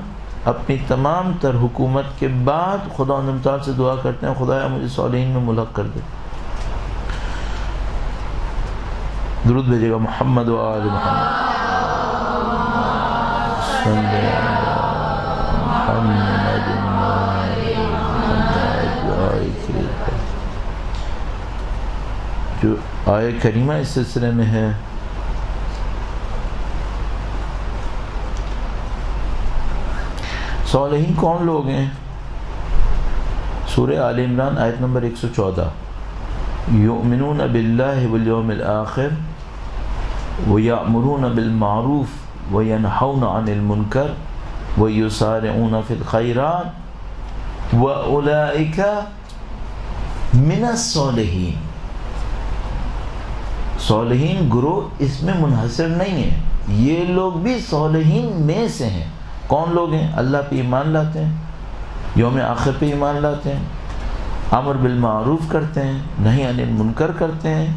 اپنی تمام تر حکومت کے بعد خدا و تعالی سے دعا کرتے ہیں خدایا مجھے صالحین میں ملحق کر دے. درود بھیجے گا محمد و آل محمد. جو آیہ کریمہ اس سلسلے میں ہے صالحین کون لوگ ہیں؟ سورہ آل عمران آیت نمبر 114. یؤمنون باللہ والیوم الآخر ویأمرون بالمعروف وینہون عن المنکر ویسارعون فی الخیرات وأولئک من الصالحین. صالحین گروہ اس میں منحصر نہیں ہے، یہ لوگ بھی صالحین میں سے ہیں. کون لوگ ہیں؟ اللہ پہ ایمان لاتے ہیں، یوم آخر پہ ایمان لاتے ہیں، امر بالمعروف کرتے ہیں، نہی عن المنکر کرتے ہیں،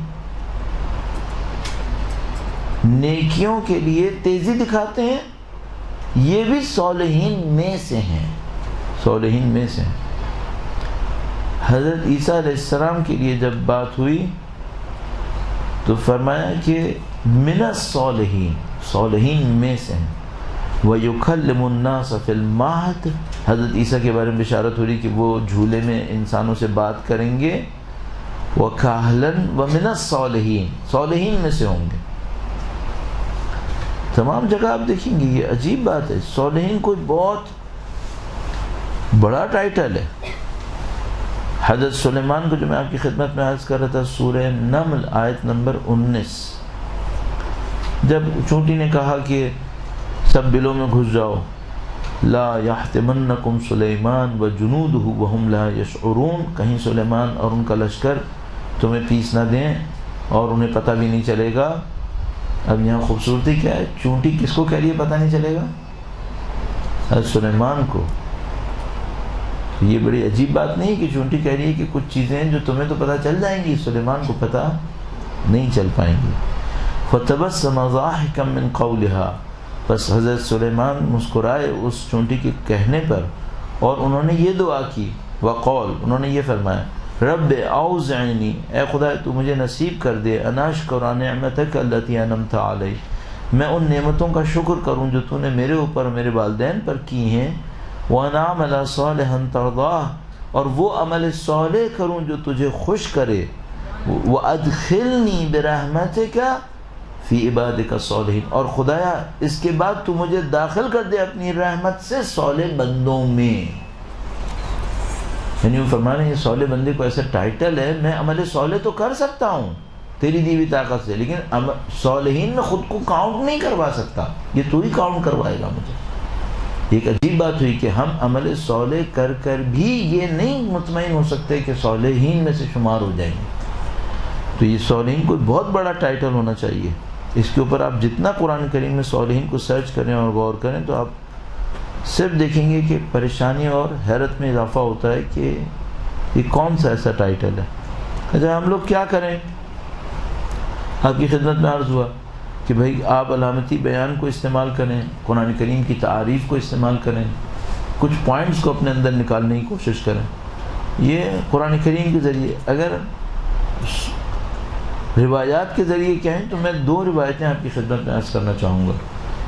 نیکیوں کے لیے تیزی دکھاتے ہیں. یہ بھی صالحین میں سے ہیں، صالحین میں سے ہیں. حضرت عیسیٰ علیہ السلام کے لیے جب بات ہوئی تو فرمایا کہ من الصالحین، صالحین میں سے ہیں. وَيُكَلِّمُ النَّاسَ فِي الْمَهْدِ، حضرت عیسیٰ کے بارے میں بشارت ہو رہی کہ وہ جھولے میں انسانوں سے بات کریں گے. وَكَهْلًا وَمِنَ الصَّالِحِينَ، صالحین میں سے ہوں گے. تمام جگہ آپ دیکھیں گے یہ عجیب بات ہے، صالحین کوئی بہت بڑا ٹائٹل ہے. حضرت سلیمان کو جو میں آپ کی خدمت میں عرض کر رہا تھا، سورہ نمل آیت نمبر 19، جب چونٹی نے کہا کہ سب بلوں میں گھس جاؤ، لا یحتمنکم سلیمان وجنودہ وہم لا یشعرون، کہیں سلیمان اور ان کا لشکر تمہیں پیس نہ دیں اور انہیں پتہ بھی نہیں چلے گا. اب یہاں خوبصورتی کیا ہے؟ چونٹی کس کو کہہ رہی ہے پتہ نہیں چلے گا؟ حضرت سلیمان کو. یہ بڑی عجیب بات نہیں کہ چونٹی کہہ رہی ہے کہ کچھ چیزیں جو تمہیں تو پتہ چل جائیں گی، سلیمان کو پتہ نہیں چل پائیں گی. فتبسم ضاحکا من قولها، بس حضرت سلیمان مسکرائے اس چونٹی کے کہنے پر اور انہوں نے یہ دعا کی. وقول، انہوں نے یہ فرمایا رب اوزعنی، اے خدا تو مجھے نصیب کر دے، ان اشکر نعمتک التی انعمت علی، میں ان نعمتوں کا شکر کروں جو تو نے میرے اوپر اور میرے والدین پر کی ہیں. وان اعمل صالحا ترضاہ، اور وہ عمل صالح کروں جو تجھے خوش کرے. وادخلنی برحمتک فی عبادک الصالحین، اور خدایا اس کے بعد تو مجھے داخل کر دے اپنی رحمت سے صالح بندوں میں. یعنی وہ فرما رہے ہیں یہ صالح بندے کو ایسا ٹائٹل ہے، میں عمل صالح تو کر سکتا ہوں تیری دی ہوئی طاقت سے، لیکن صالحین میں خود کو کاؤنٹ نہیں کروا سکتا، یہ تو ہی کاؤنٹ کروائے گا مجھے. ایک عجیب بات ہوئی کہ ہم عمل صالح کر کر بھی یہ نہیں مطمئن ہو سکتے کہ صالحین میں سے شمار ہو جائیں گے. تو یہ صالحین کوئی بہت بڑا ٹائٹل ہونا چاہیے. اس کے اوپر آپ جتنا قرآن کریم میں صالحین کو سرچ کریں اور غور کریں تو آپ صرف دیکھیں گے کہ پریشانی اور حیرت میں اضافہ ہوتا ہے کہ یہ کون سا ایسا ٹائٹل ہے. اچھا ہم لوگ کیا کریں؟ آپ کی خدمت میں عرض ہوا کہ بھائی آپ علامتی بیان کو استعمال کریں، قرآن کریم کی تعریف کو استعمال کریں، کچھ پوائنٹس کو اپنے اندر نکالنے کی کوشش کریں. یہ قرآن کریم کے ذریعے. اگر روایات کے ذریعے کہیں تو میں 2 روایتیں آپ کی خدمت میں عرض کرنا چاہوں گا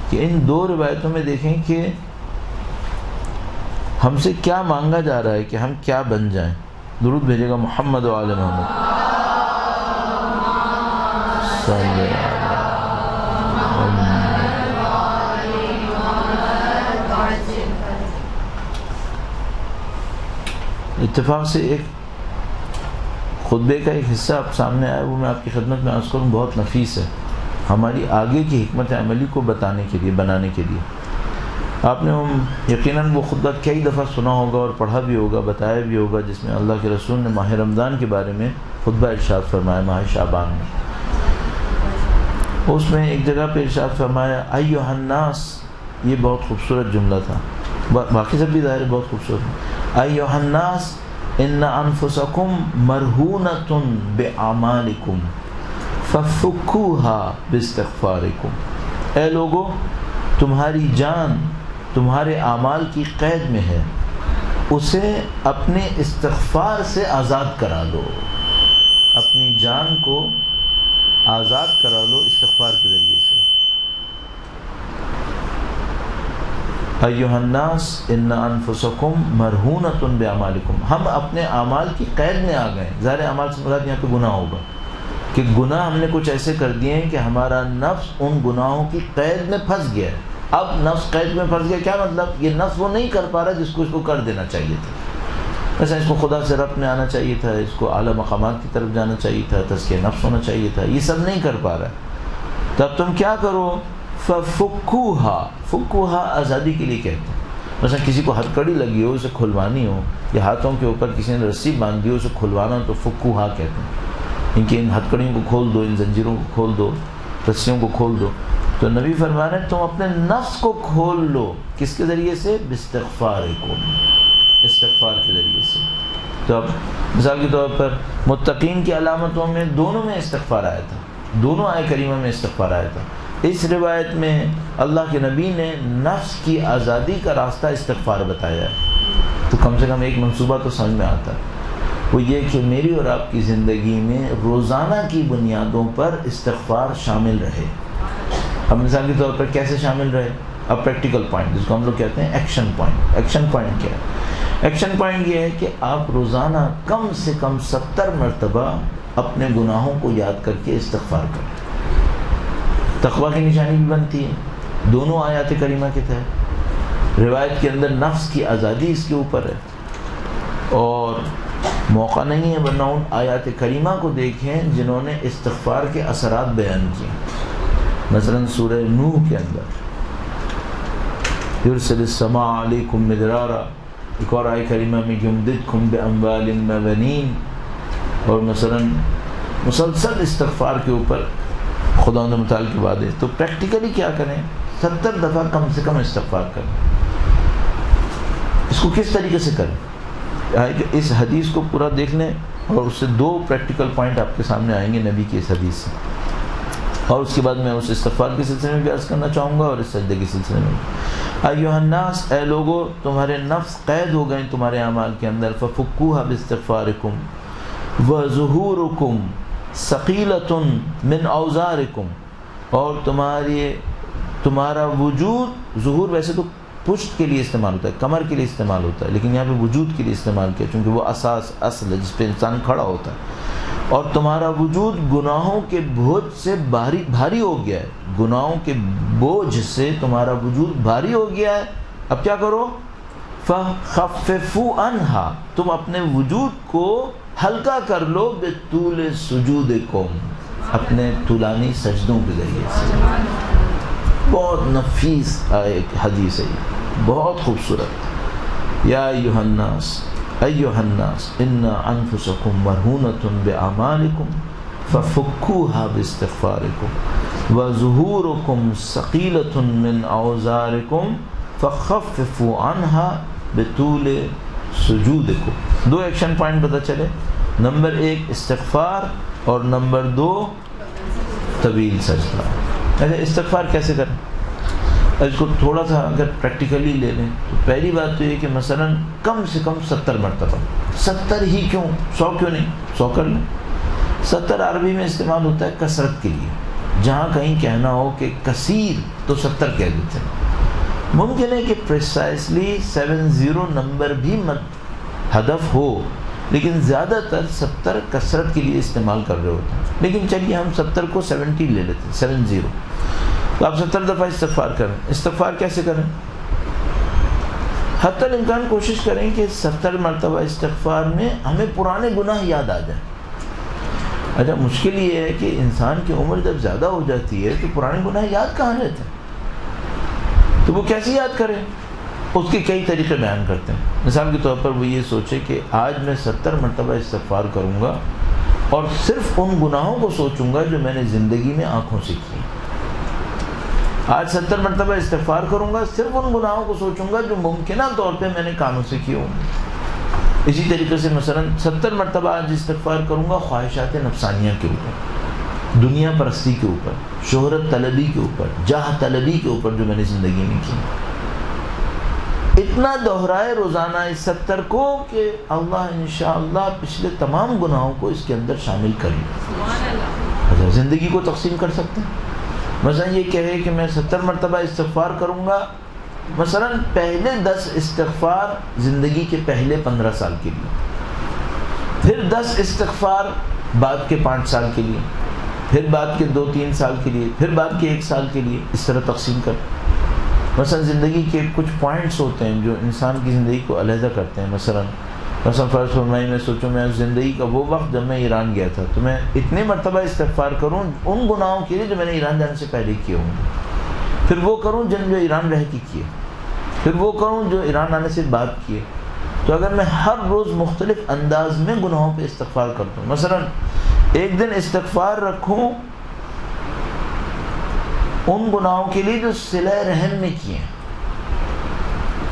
کہ ان 2 روایتوں میں دیکھیں کہ ہم سے کیا مانگا جا رہا ہے کہ ہم کیا بن جائیں. درود بھیجے گا محمد و آل محمد صلی اللہ علیہ وسلم. اتفاق سے ایک خطبے کا ایک حصہ آپ سامنے آیا، وہ میں آپ کی خدمت میں عرض کروں، بہت نفیس ہے ہماری آگے کی حکمت عملی کو بتانے کے لیے، بنانے کے لیے. آپ نے یقیناً وہ خطبہ کئی دفعہ سنا ہوگا اور پڑھا بھی ہوگا، بتایا بھی ہوگا، جس میں اللہ کے رسول نے ماہ رمضان کے بارے میں خطبہ ارشاد فرمایا، ماہ شعبان میں. اس میں ایک جگہ پہ ارشاد فرمایا ایھا الناس، یہ بہت خوبصورت جملہ تھا، باقی سب بھی ظاہر بہت خوبصورت ہے. ایھا الناس ان انفسکم مرہونۃ باعمالکم ففکوها باستغفارکم. اے لوگو، تمہاری جان تمہارے اعمال کی قید میں ہے، اسے اپنے استغفار سے آزاد کرا لو. اپنی جان کو آزاد کرا لو استغفار کے ذریعے سے. ایھا الناس ان انفسکم مرہونۃ باعمالکم. ہم اپنے اعمال کی قید میں آ گئے. ظاہر اعمال سے مراد یہاں پہ گناہ ہوگا کہ گناہ ہم نے کچھ ایسے کر دیے ہیں کہ ہمارا نفس ان گناہوں کی قید میں پھنس گیا ہے. اب نفس قید میں پھنس گیا کیا مطلب؟ یہ نفس وہ نہیں کر پا رہا جس کو اس کو کر دینا چاہیے تھا. ایسا اس کو خدا سے ربط میں آنا چاہیے تھا، اس کو اعلیٰ مقامات کی طرف جانا چاہیے تھا، تزکیہ نفس ہونا چاہیے تھا، یہ سب نہیں کر پا رہا ہے. تب تم کیا کرو؟ فکوہا آزادی کے لیے کہتے ہیں. مثلا کسی کو ہتھکڑی لگی ہو، اسے کھلوانی ہو، یا ہاتھوں کے اوپر کسی نے رسی باندھی ہو، اسے کھلوانا ہو تو فکوہا کہتے ہیں. ان کی ان ہتھکڑیوں کو کھول دو، ان زنجیروں کو کھول دو، رسیوں کو کھول دو. تو نبی فرما رہے ہیں تم اپنے نفس کو کھول لو. کس کے ذریعے سے؟ باستغفارکم، استغفار کے ذریعے سے. تو اب مثال کے طور پر متقین کی علامتوں میں دونوں میں استغفار آیا تھا، دونوں آیت کریمہ میں استغفار آیا تھا. اس روایت میں اللہ کے نبی نے نفس کی آزادی کا راستہ استغفار بتایا ہے. تو کم سے کم ایک منصوبہ تو سمجھ میں آتا ہے، وہ یہ کہ میری اور آپ کی زندگی میں روزانہ کی بنیادوں پر استغفار شامل رہے. اب مثال کے طور پر کیسے شامل رہے؟ اب پریکٹیکل پوائنٹ جس کو ہم لوگ کہتے ہیں ایکشن پوائنٹ. ایکشن پوائنٹ کیا ہے؟ ایکشن پوائنٹ یہ ہے کہ آپ روزانہ کم سے کم 70 مرتبہ اپنے گناہوں کو یاد کر کے استغفار کریں. تقویٰ کی نشانی بھی بنتی ہے دونوں آیات کریمہ کے تحت. روایت کے اندر نفس کی آزادی اس کے اوپر ہے، اور موقع نہیں ہے ورنہ ان آیات کریمہ کو دیکھیں جنہوں نے استغفار کے اثرات بیان کیے. مثلا سورہ نوح کے اندر یرسل السماء علیکم مدرارا، ایک اور آیت کریمہ میں یمددکم باموال وبنین. اور مثلا مسلسل استغفار کے اوپر خدا نے متعال کی بات ہے. تو پریکٹیکلی کیا کریں؟ 70 دفعہ کم سے کم استغفار کریں. اس کو کس طریقے سے کریں؟ اس حدیث کو پورا دیکھ لیں اور اس سے 2 پریکٹیکل پوائنٹ آپ کے سامنے آئیں گے نبی کی اس حدیث سے. اور اس کے بعد میں اس استغفار کے سلسلے میں بھی عرض کرنا چاہوں گا اور اس سجدے کے سلسلے میں. ایھا الناس، اے لوگو، تمہارے نفس قید ہو گئے تمہارے اعمال کے اندر. ففکوها باستغفارکم وظہورکم ثقیلۃ من اوزارکم. اور تمہارا وجود، ظہور ویسے تو پشت کے لیے استعمال ہوتا ہے، کمر کے لیے استعمال ہوتا ہے، لیکن یہاں پہ وجود کے لیے استعمال کیا چونکہ وہ اساس، اصل ہے جس پہ انسان کھڑا ہوتا ہے. اور تمہارا وجود گناہوں کے بوجھ سے بھاری ہو گیا ہے. گناہوں کے بوجھ سے تمہارا وجود بھاری ہو گیا ہے. اب کیا کرو؟ فخففوا عنہا، تم اپنے وجود کو ہلکا کر لو بطول سجودکم، اپنے طولانی سجدوں کے ذریعے سے. بہت نفیس ایک حدیث ہے. بہت خوبصورت. یا ایھا الناس ان انفسکم مرہونۃ باعمالکم ففکوها باستغفارکم وظہورکم ثقیلۃ من اوزارکم فخففوا عنها بطول سجودکم. 2 ایکشن پوائنٹ پتہ چلے. نمبر 1 استغفار اور نمبر 2 طویل سجدہ. اچھا استغفار کیسے کریں؟ اس کو تھوڑا سا اگر پریکٹیکلی لے لیں تو پہلی بات تو یہ کہ مثلا کم سے کم 70 مرتبہ. 70 ہی کیوں؟ 100 کیوں نہیں؟ 100 کر لیں. 70 عربی میں استعمال ہوتا ہے کثرت کے لیے. جہاں کہیں کہنا ہو کہ کثیر تو 70 کہہ دیتے ہیں. ممکن ہے کہ پریسائسلی 70 نمبر بھی ہدف ہو، لیکن زیادہ تر 70 کثرت کے لیے استعمال کر رہے ہوتے ہیں. لیکن چلیے ہم 70 کو 70 لے لیتے ہیں، 70. تو آپ 70 دفعہ استغفار کریں. استغفار کیسے کریں؟ حتی الامکان کوشش کریں کہ 70 مرتبہ استغفار میں ہمیں پرانے گناہ یاد آ جائیں. اچھا مشکل یہ ہے کہ انسان کی عمر جب زیادہ ہو جاتی ہے تو پرانے گناہ یاد کہاں رہتے ہیں؟ تو وہ کیسے یاد کریں؟ اس کے کئی طریقے بیان کرتے ہیں. مثال کے طور پر وہ یہ سوچے کہ آج میں 70 مرتبہ استغفار کروں گا اور صرف ان گناہوں کو سوچوں گا جو میں نے زندگی میں آنکھوں سے کیے. آج 70 مرتبہ استغفار کروں گا، صرف ان گناہوں کو سوچوں گا جو ممکنہ طور پہ میں نے کانوں سے کیے ہوں. اسی طریقے سے مثلا 70 مرتبہ آج استغفار کروں گا خواہشات نفسانیہ کے اوپر، دنیا پرستی کے اوپر، شہرت طلبی کے اوپر، جاہ طلبی کے اوپر جو میں نے زندگی میں کی. اتنا دہرائے روزانہ اس 70 کو کہ اللہ انشاءاللہ پچھلے تمام گناہوں کو اس کے اندر شامل کر لیں. اچھا زندگی کو تقسیم کر سکتے ہیں. مثلا یہ کہے کہ میں 70 مرتبہ استغفار کروں گا، مثلا پہلے 10 استغفار زندگی کے پہلے 15 سال کے لیے، پھر 10 استغفار بعد کے 5 سال کے لیے، پھر بعد کے 2-3 سال کے لیے، پھر بعد کے 1 سال کے لیے. اس طرح تقسیم کر. مثلا زندگی کے کچھ پوائنٹس ہوتے ہیں جو انسان کی زندگی کو علیحدہ کرتے ہیں. مثلا فرض فرمائیں میں سوچوں میں زندگی کا وہ وقت جب میں ایران گیا تھا تو میں اتنے مرتبہ استغفار کروں ان گناہوں کے لیے جو میں نے ایران جانے سے پہلے کیے ہوں، پھر وہ کروں جو ایران رہ کے کیے، پھر وہ کروں جو ایران آنے سے بعد کیے. تو اگر میں ہر روز مختلف انداز میں گناہوں پہ استغفار کرتا ہوں، مثلا ایک دن استغفار رکھوں ان گناہوں کے لیے جو صلہ رحم میں کیے ہیں،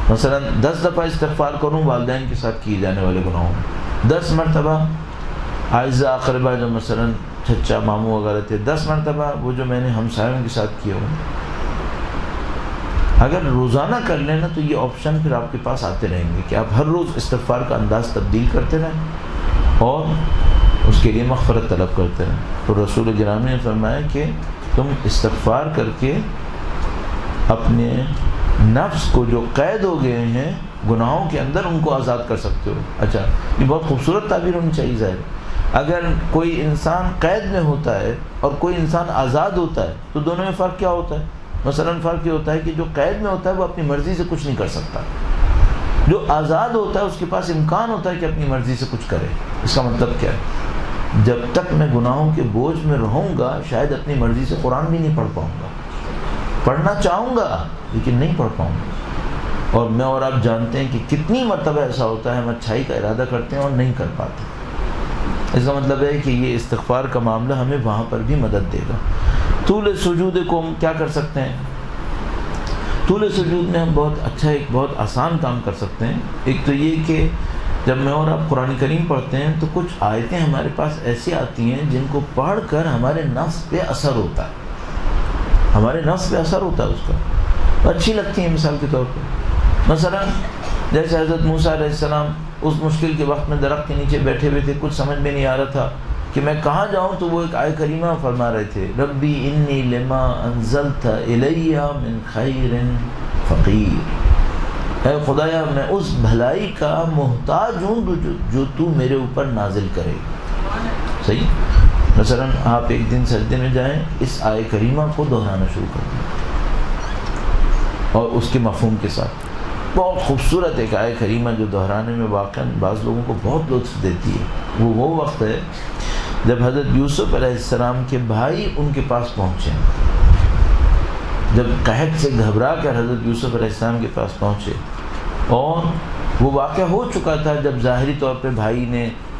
مثلا 10 دفعہ استغفار کروں والدین کے ساتھ کیے جانے والے گناہوں میں، 10 مرتبہ اعزاء اقربا جو مثلا چچا ماموں وغیرہ تھے، 10 مرتبہ وہ جو میں نے ہمسایوں کے ساتھ کیے ہوں. اگر روزانہ کر لینا تو یہ آپشن پھر آپ کے پاس آتے رہیں گے کہ آپ ہر روز استغفار کا انداز تبدیل کرتے رہیں اور اس کے لیے مغفرت طلب کرتے رہیں. تو رسول گرامی نے فرمایا کہ تم استغفار کر کے اپنے نفس کو جو قید ہو گئے ہیں گناہوں کے اندر ان کو آزاد کر سکتے ہو. اچھا یہ بہت خوبصورت تعبیر ہونی چاہیے. ظاہر اگر کوئی انسان قید میں ہوتا ہے اور کوئی انسان آزاد ہوتا ہے تو دونوں میں فرق کیا ہوتا ہے؟ مثلا فرق یہ ہوتا ہے کہ جو قید میں ہوتا ہے وہ اپنی مرضی سے کچھ نہیں کر سکتا، جو آزاد ہوتا ہے اس کے پاس امکان ہوتا ہے کہ اپنی مرضی سے کچھ کرے. اس کا مطلب کیا ہے؟ جب تک میں گناہوں کے بوجھ میں رہوں گا شاید اپنی مرضی سے قرآن بھی نہیں پڑھ پاؤں گا. پڑھنا چاہوں گا لیکن نہیں پڑھ پاؤں گا. اور میں اور آپ جانتے ہیں کہ کتنی مرتبہ ایسا ہوتا ہے ہم اچھائی کا ارادہ کرتے ہیں اور نہیں کر پاتے. اس کا مطلب ہے کہ یہ استغفار کا معاملہ ہمیں وہاں پر بھی مدد دے گا. طول سجود کو ہم کیا کر سکتے ہیں؟ طول سجود میں ہم ایک بہت آسان کام کر سکتے ہیں. ایک تو یہ کہ جب میں اور آپ قرآن کریم پڑھتے ہیں تو کچھ آیتیں ہمارے پاس ایسی آتی ہیں جن کو پڑھ کر ہمارے نفس پہ اثر ہوتا ہے، ہمارے نفس پہ اثر ہوتا ہے اس کا، اچھی لگتی ہیں. مثال کے طور پر مثلا جیسے حضرت موسیٰ علیہ السلام اس مشکل کے وقت میں درخت کے نیچے بیٹھے ہوئے تھے، کچھ سمجھ میں نہیں آ رہا تھا کہ میں کہاں جاؤں، تو وہ ایک آیت کریمہ فرما رہے تھے، ربی انی لما انزلت الی من خیر فقیر. اے خدایا میں اس بھلائی کا محتاج ہوں جو تو میرے اوپر نازل کرے. صحیح. مثلا آپ ایک دن سجدے میں جائیں، اس آیت کریمہ کو دہرانا شروع کر دیں اور اس کے مفہوم کے ساتھ. بہت خوبصورت ایک آیت کریمہ جو دہرانے میں واقعاً بعض لوگوں کو بہت لطف دیتی ہے. وہ وقت ہے جب حضرت یوسف علیہ السلام کے بھائی ان کے پاس پہنچے جب قحط سے گھبرا کر حضرت یوسف علیہ السلام کے پاس پہنچے، اور وہ واقعہ ہو چکا تھا جب ظاہری طور پہ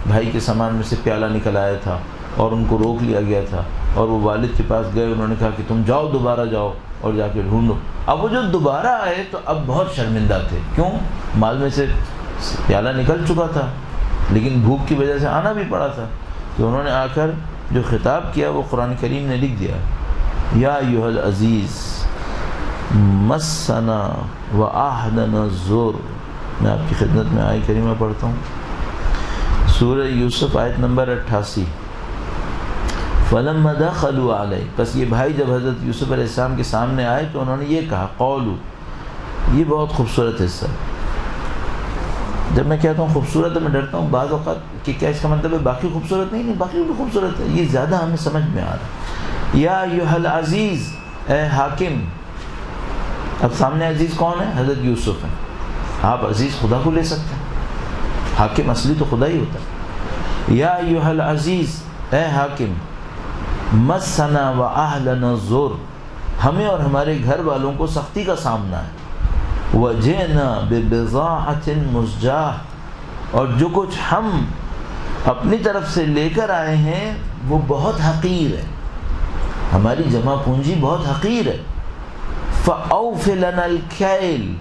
بھائی کے سامان میں سے پیالہ نکل آیا تھا اور ان کو روک لیا گیا تھا، اور وہ والد کے پاس گئے، انہوں نے کہا کہ تم جاؤ، دوبارہ جاؤ اور جا کے ڈھونڈو۔ اب وہ جو دوبارہ آئے تو اب بہت شرمندہ تھے، کیوں؟ مال میں سے پیالہ نکل چکا تھا، لیکن بھوک کی وجہ سے آنا بھی پڑا تھا۔ تو انہوں نے آ کر جو خطاب کیا وہ قرآن کریم نے لکھ دیا، یا ایھا العزیز مسنا وآحدنا الضر۔ میں آپ کی خدمت میں آیت کریمہ پڑھتا ہوں، سورہ یوسف آیت نمبر 88۔ فلما دخلوا علیہ، بس یہ بھائی جب حضرت یوسف علیہ السلام کے سامنے آئے تو انہوں نے یہ کہا، قولوا، یہ بہت خوبصورت حصہ۔ جب میں کہتا ہوں خوبصورت ہے میں ڈرتا ہوں بعض اوقات کہ کیا اس کا مطلب ہے باقی خوبصورت نہیں باقی بھی خوبصورت ہے، یہ زیادہ ہمیں سمجھ میں آ رہا ہے۔ یا ایھا العزیز، اے حاکم۔ اب سامنے عزیز کون ہے؟ حضرت یوسف ہیں۔ آپ عزیز خدا کو لے سکتے ہیں، حاکم اصلی تو خدا ہی ہوتا ہے۔ یا ایھا العزیز، اے حاکم، مسنا واہلنا الضر، ہمیں اور ہمارے گھر والوں کو سختی کا سامنا ہے۔ وجئنا ببضاعۃ مزجاہ، اور جو کچھ ہم اپنی طرف سے لے کر آئے ہیں وہ بہت حقیر ہے، ہماری جمع پونجی بہت حقیر ہے۔ فأوف لنا الکیل،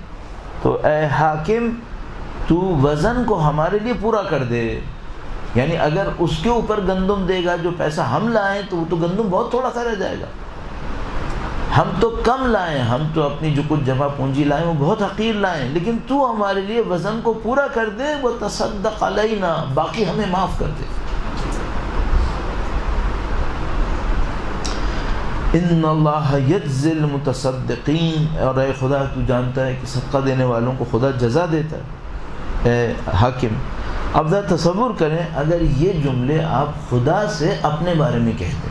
تو اے حاکم تو وزن کو ہمارے لیے پورا کر دے، یعنی اگر اس کے اوپر گندم دے گا جو پیسہ ہم لائیں تو وہ تو گندم بہت تھوڑا سا رہ جائے گا، ہم تو کم لائیں، ہم تو اپنی جو کچھ جمع پونجی لائیں وہ بہت حقیر لائیں، لیکن تو ہمارے لیے وزن کو پورا کر دے، وتصدق علینا، باقی ہمیں معاف کر دے۔ ان اللہ یجزی المتصدقین، اور اے خدا تو جانتا ہے کہ صدقہ دینے والوں کو خدا جزا دیتا ہے۔ اے حاکم، اب ذرا تصور کریں اگر یہ جملے آپ خدا سے اپنے بارے میں کہتے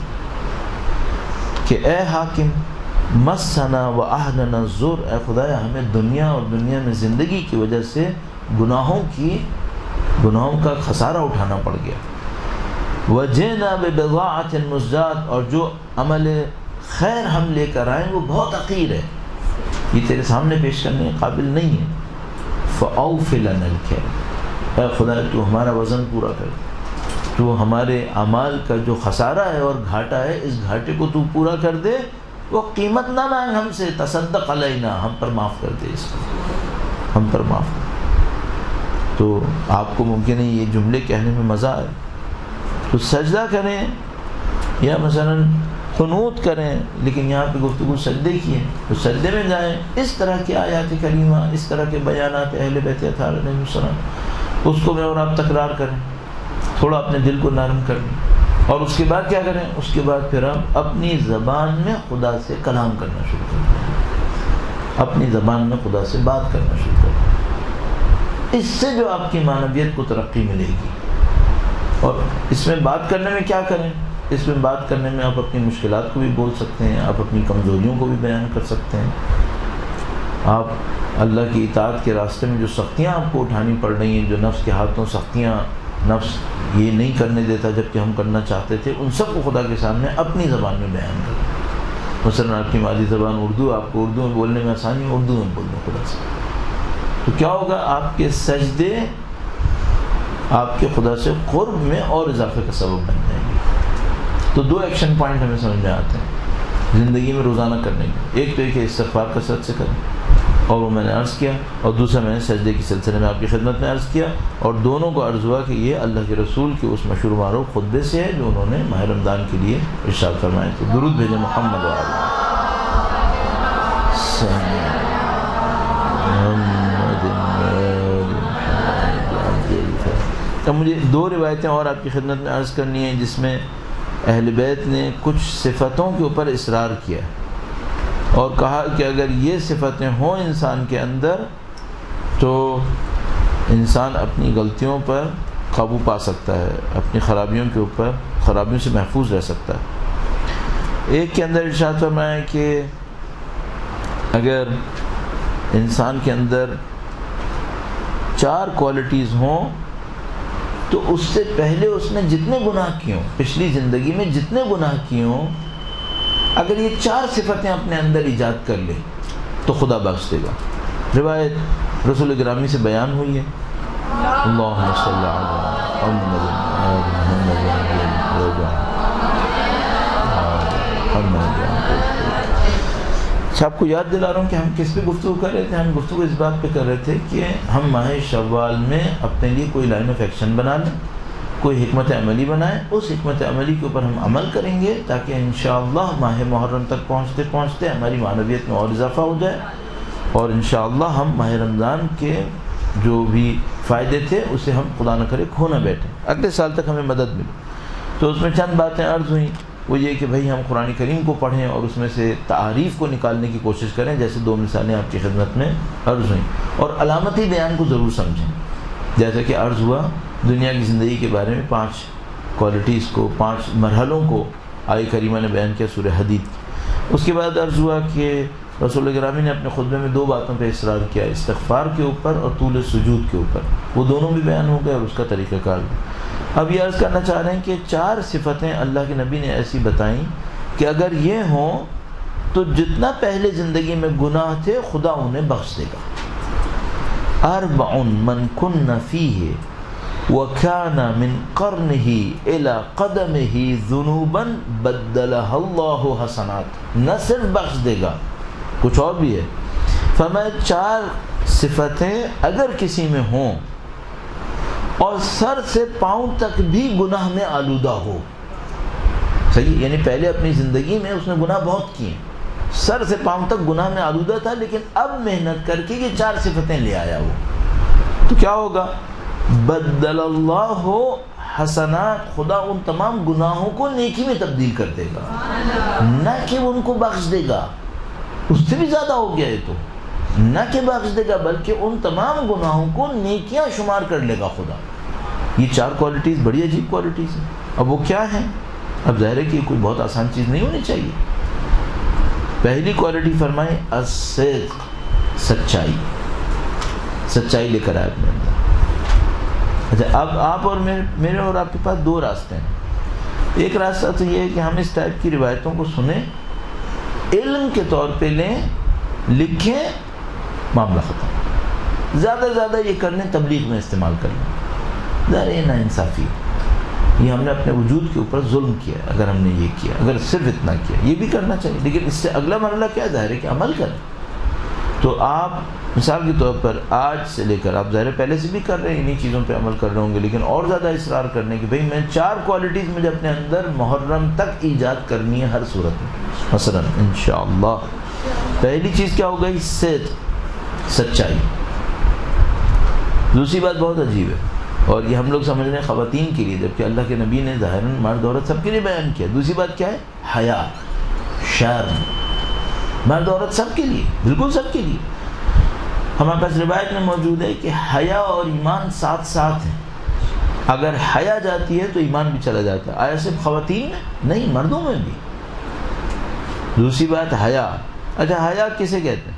کہ اے حاکم مسنا واہلنا الضر، اے خدایا ہمیں دنیا اور دنیا میں زندگی کی وجہ سے گناہوں کا خسارہ اٹھانا پڑ گیا۔ وجئنا ببضاعۃ مزجاۃ، اور جو عمل خیر ہم لے کر آئیں وہ بہت حقیر ہے، یہ تیرے سامنے پیش کرنے قابل نہیں ہے۔ فأوف لنا الکیل، اے خدا تو ہمارا وزن پورا کر، تو ہمارے اعمال کا جو خسارہ ہے اور گھاٹا ہے اس گھاٹے کو تو پورا کر دے، وہ قیمت نہ مانگ ہم سے، تصدق علینا، ہم پر معاف کر دے، اس کو ہم پر معاف کر۔ تو آپ کو ممکن ہے یہ جملے کہنے میں مزہ آئے تو سجدہ کریں یا مثلاً قنوت کریں، لیکن یہاں پہ گفتگو سجدے کی ہے تو سجدے میں جائیں، اس طرح کی آیات کریمہ، اس طرح کے بیانات اہل بیت اطہار علیہ السلام، اس کو میں اور آپ تکرار کریں، تھوڑا اپنے دل کو نرم کر لیں، اور اس کے بعد کیا کریں؟ اس کے بعد پھر ہم اپنی زبان میں خدا سے کلام کرنا شروع کریں، اپنی زبان میں خدا سے بات کرنا شروع کریں۔ اس سے جو آپ کی معنویت کو ترقی ملے گی۔ اور اس میں بات کرنے میں کیا کریں؟ اس میں بات کرنے میں آپ اپنی مشکلات کو بھی بول سکتے ہیں، آپ اپنی کمزوریوں کو بھی بیان کر سکتے ہیں، آپ اللہ کی اطاعت کے راستے میں جو سختیاں آپ کو اٹھانی پڑ رہی ہیں، جو نفس کے ہاتھوں سختیاں نفس یہ نہیں کرنے دیتا جبکہ ہم کرنا چاہتے تھے، ان سب کو خدا کے سامنے اپنی زبان میں بیان کریں۔ مثلا آپ کی مادری زبان اردو، آپ کو اردو میں بولنے میں آسانی ہے، اردو میں بول دیں خدا سے، تو کیا ہوگا؟ آپ کے سجدے آپ کے خدا سے قرب میں اور اضافے کا سبب بن جائیں گے۔ تو دو ایکشن پوائنٹ ہمیں سمجھ میں آتے ہیں زندگی میں روزانہ کرنے کے، ایک تو ایک ہے استغفار کثرت سے کریں، اور وہ میں نے عرض کیا، اور دوسرا میں نے سجدے کی سلسلے میں آپ کی خدمت میں عرض کیا، اور دونوں کو عرض ہوا کہ یہ اللہ کے رسول کے اس مشہور معروف خطبے سے ہے جو انہوں نے ماہ رمضان کے لیے ارشاد فرمائے تھے۔ درود بھیجیں محمد و آلہ محمد۔ اب مجھے دو روایتیں اور آپ کی خدمت میں عرض کرنی ہیں جس میں اہل بیت نے کچھ صفتوں کے اوپر اصرار کیا اور کہا کہ اگر یہ صفتیں ہوں انسان کے اندر تو انسان اپنی غلطیوں پر قابو پا سکتا ہے، اپنی خرابیوں کے اوپر خرابیوں سے محفوظ رہ سکتا ہے۔ ایک کے اندر ارشاد فرمایا کہ اگر انسان کے اندر 4 کوالٹیز ہوں تو اس سے پہلے اس نے جتنے گناہ کیے ہوں، پچھلی زندگی میں جتنے گناہ کیے ہوں، اگر یہ 4 صفتیں اپنے اندر ایجاد کر لے تو خدا بخش دے گا۔ روایت رسول گرامی سے بیان ہوئی ہے، اللہم صلی علی محمد۔ آپ کو یاد دلا رہا ہوں کہ ہم کس پہ گفتگو کر رہے تھے؟ ہم گفتگو اس بات پہ کر رہے تھے کہ ہم ماہ شوال میں اپنے لیے کوئی لائن آف ایکشن بنا لیں، کوئی حکمت عملی بنائیں، اس حکمت عملی کے اوپر ہم عمل کریں گے تاکہ انشاءاللہ ماہ محرم تک پہنچتے پہنچتے ہماری معنویت میں اور اضافہ ہو جائے، اور انشاءاللہ ہم ماہ رمضان کے جو بھی فائدے تھے اسے ہم خدا نہ کرے کھو نہ بیٹھیں، اگلے سال تک ہمیں مدد ملے۔ تو اس میں چند باتیں عرض ہوئیں، وہ یہ کہ بھائی ہم قرآن کریم کو پڑھیں اور اس میں سے تعریف کو نکالنے کی کوشش کریں، جیسے 2 مثالیں آپ کی خدمت میں عرض ہوئیں، اور علامتی بیان کو ضرور سمجھیں، جیسا کہ عرض ہوا دنیا کی زندگی کے بارے میں 5 کوالٹیز کو، 5 مرحلوں کو آیہ کریمہ نے بیان کیا سورہ حدید۔ اس کے بعد عرض ہوا کہ رسول گرامی نے اپنے خطبے میں 2 باتوں پہ اصرار کیا، استغفار کے اوپر اور طول سجود کے اوپر، وہ دونوں بھی بیان ہو گئے اور اس کا طریقہ کار بھی۔ اب یہ عرض کرنا چاہ رہے ہیں کہ 4 صفتیں اللہ کے نبی نے ایسی بتائیں کہ اگر یہ ہوں تو جتنا پہلے زندگی میں گناہ تھے خدا انہیں بخش دے گا۔ 4 من کن فیہ وکان من قرنہ الی قدمہ ذنوبا بدلہ اللہ حسنات، نہ صرف بخش دے گا کچھ اور بھی ہے۔ فرمایا 4 صفتیں اگر کسی میں ہوں اور سر سے پاؤں تک بھی گناہ میں آلودہ ہو، صحیح، یعنی پہلے اپنی زندگی میں اس نے گناہ بہت کیے، سر سے پاؤں تک گناہ میں آلودہ تھا، لیکن اب محنت کر کے یہ 4 صفتیں لے آیا وہ، تو کیا ہوگا؟ بدل اللہ حسنات، خدا ان تمام گناہوں کو نیکی میں تبدیل کر دے گا، نہ کہ ان کو بخش دے گا، اس سے بھی زیادہ ہو گیا یہ تو، نہ کہ بخش دے گا بلکہ ان تمام گناہوں کو نیکیاں شمار کر لے گا خدا۔ یہ 4 کوالٹیز بڑی عجیب کوالٹیز ہیں۔ اب وہ کیا ہیں؟ اب ظاہر ہے کہ کوئی بہت آسان چیز نہیں ہونی چاہیے۔ پہلی کوالٹی فرمائیں الصدق، سچائی، سچائی لے کر آئے اپنے اندر۔ اچھا، اب آپ اور میرے اور آپ کے پاس 2 راستے ہیں۔ ایک راستہ تو یہ ہے کہ ہم اس ٹائپ کی روایتوں کو سنیں، علم کے طور پہ لیں، لکھیں، معاملہ ختم، زیادہ سے زیادہ یہ کرنے تبلیغ میں استعمال کرنا، ظاہر ہے نا انصافی، یہ ہم نے اپنے وجود کے اوپر ظلم کیا اگر ہم نے یہ کیا، اگر صرف اتنا کیا، یہ بھی کرنا چاہیے، لیکن اس سے اگلا مرحلہ کیا ہے؟ ظاہر ہے کہ عمل کریں۔ تو آپ مثال کے طور پر آج سے لے کر، آپ ظاہر پہلے سے بھی کر رہے ہیں، انہی چیزوں پہ عمل کر رہے ہوں گے، لیکن اور زیادہ اصرار کرنے کہ بھئی میں 4 کوالٹیز مجھے اپنے اندر محرم تک ایجاد کرنی ہے ہر صورت میں۔ مثلا انشاءاللہ پہلی چیز کیا ہو گئی؟ صدق، سچائی۔ دوسری بات بہت عجیب ہے اور یہ ہم لوگ سمجھ رہے ہیں خواتین کے لیے، جبکہ اللہ کے نبی نے ظاہراً مرد عورت سب کے لیے بیان کیا۔ دوسری بات کیا ہے؟ حیا، شرم، مرد عورت سب کے لیے، بالکل سب کے لیے۔ ہمارے پاس روایت میں موجود ہے کہ حیا اور ایمان ساتھ ساتھ ہیں، اگر حیا جاتی ہے تو ایمان بھی چلا جاتا ہے۔ آیا صرف خواتین میں؟ نہیں، مردوں میں بھی۔ دوسری بات حیا۔ اچھا، حیا کسے کہتے ہیں؟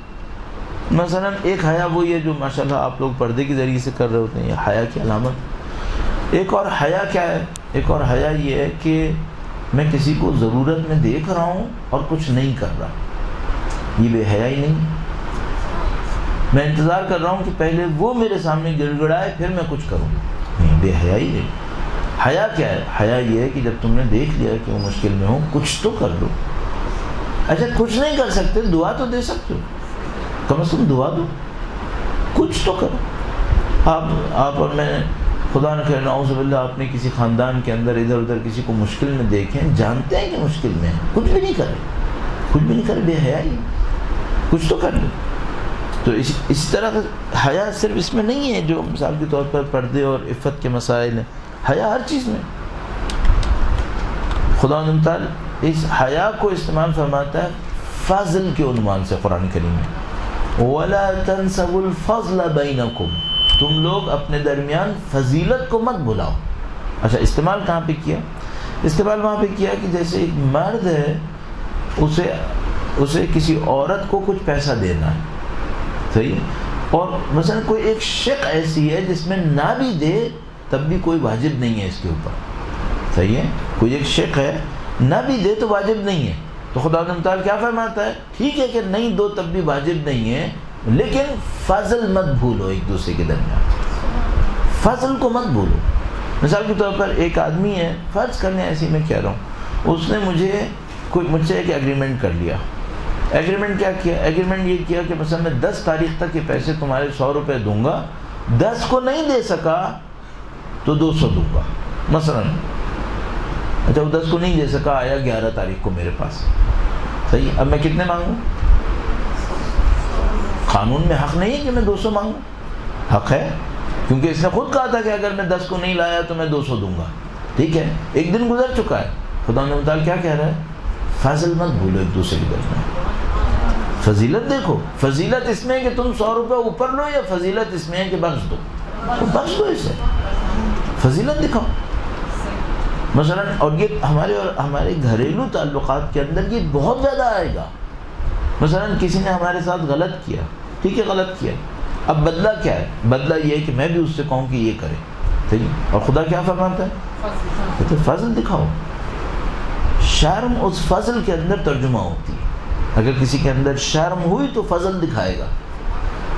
مثلا ایک حیا وہی ہے جو ماشاءاللہ آپ لوگ پردے کے ذریعے سے کر رہے ہوتے ہیں، یہ حیا کی علامت۔ ایک اور حیا کیا ہے؟ ایک اور حیا یہ ہے کہ میں کسی کو ضرورت میں دیکھ رہا ہوں اور کچھ نہیں کر رہا، یہ بے حیائی نہیں۔ میں انتظار کر رہا ہوں کہ پہلے وہ میرے سامنے گڑ گڑائے پھر میں کچھ کروں، نہیں، بے حیائی نہیں۔ حیا کیا ہے؟ حیا یہ ہے کہ جب تم نے دیکھ لیا کہ وہ مشکل میں ہو، کچھ تو کر لو۔ اچھا، کچھ نہیں کر سکتے، دعا تو دے سکتے ہو، کم از کم دعا دو، کچھ تو کرو۔ آپ اور میں، خدا نہ کرے نعوذ باللہ، اپنے کسی خاندان کے اندر ادھر ادھر کسی کو مشکل میں دیکھیں، جانتے ہیں کہ مشکل میں ہے، کچھ بھی نہیں کرے، کچھ بھی نہیں کرے، بے حیائی، کچھ تو کر لو۔ تو اس طرح حیا صرف اس میں نہیں ہے جو مثال کے طور پر پردے اور عفت کے مسائل ہیں، حیا ہر چیز میں۔ خدا تعالیٰ اس حیا کو استعمال فرماتا ہے فضل کے عنوان سے قرآن کریم میں، وَلَا تَنْسَوُا الْفَضْلَ بَيْنَكُمْ، تم لوگ اپنے درمیان فضیلت کو مت بھلاؤ۔ اچھا، استعمال کہاں پہ کیا؟ استعمال وہاں پہ کیا کہ جیسے ایک مرد ہے، اسے کسی عورت کو کچھ پیسہ دینا ہے، صحیح، اور مثلا کوئی ایک شق ایسی ہے جس میں نہ بھی دے تب بھی کوئی واجب نہیں ہے اس کے اوپر، صحیح ہے، کوئی ایک شق ہے نہ بھی دے تو واجب نہیں ہے، تو خدا تعالیٰ کیا فرماتا ہے؟ ٹھیک ہے کہ نہیں دو تب بھی واجب نہیں ہے، لیکن فضل مت بھولو ایک دوسرے کے درمیان، فضل کو مت بھولو۔ مثال کے طور پر ایک آدمی ہے، فرض کرنے ایسی میں کہہ رہا ہوں، اس نے مجھ سے ایک ایگریمنٹ کر لیا۔ ایگریمنٹ کیا کیا؟ ایگریمنٹ یہ کیا کہ مثلا میں 10 تاریخ تک یہ پیسے تمہارے 100 روپے دوں گا، 10 کو نہیں دے سکا تو 200 دوں گا مثلا۔ اچھا وہ 10 کو نہیں دے سکا، آیا 11 تاریخ کو میرے پاس، صحیح، اب میں کتنے مانگوں؟ قانون میں حق نہیں ہے کہ میں 200 مانگوں، حق ہے کیونکہ اس نے خود کہا تھا کہ اگر میں 10 کو نہیں لایا تو میں 200 دوں گا، ٹھیک ہے، ایک دن گزر چکا ہے۔ خدا تعالیٰ کیا کہہ رہا ہے؟ فضل مت بھولو ایک دوسرے کے درمیان، فضیلت دیکھو۔ فضیلت اس میں ہے کہ تم 100 روپے اوپر لو، یا فضیلت اس میں ہے کہ بخش دو؟ تو بخش دو اسے، فضیلت دکھاؤ مثلا۔ اور یہ ہمارے گھریلو تعلقات کے اندر یہ بہت زیادہ آئے گا۔ مثلا کسی نے ہمارے ساتھ غلط کیا، ٹھیک ہے، غلط کیا، اب بدلہ کیا ہے؟ بدلہ یہ ہے کہ میں بھی اس سے کہوں کہ یہ کرے، ٹھیک، اور خدا کیا فرماتا ہے؟ تو فضل دکھاؤ۔ شرم اس فضل کے اندر ترجمہ ہوتی ہے۔ اگر کسی کے اندر شرم ہوئی تو فضل دکھائے گا،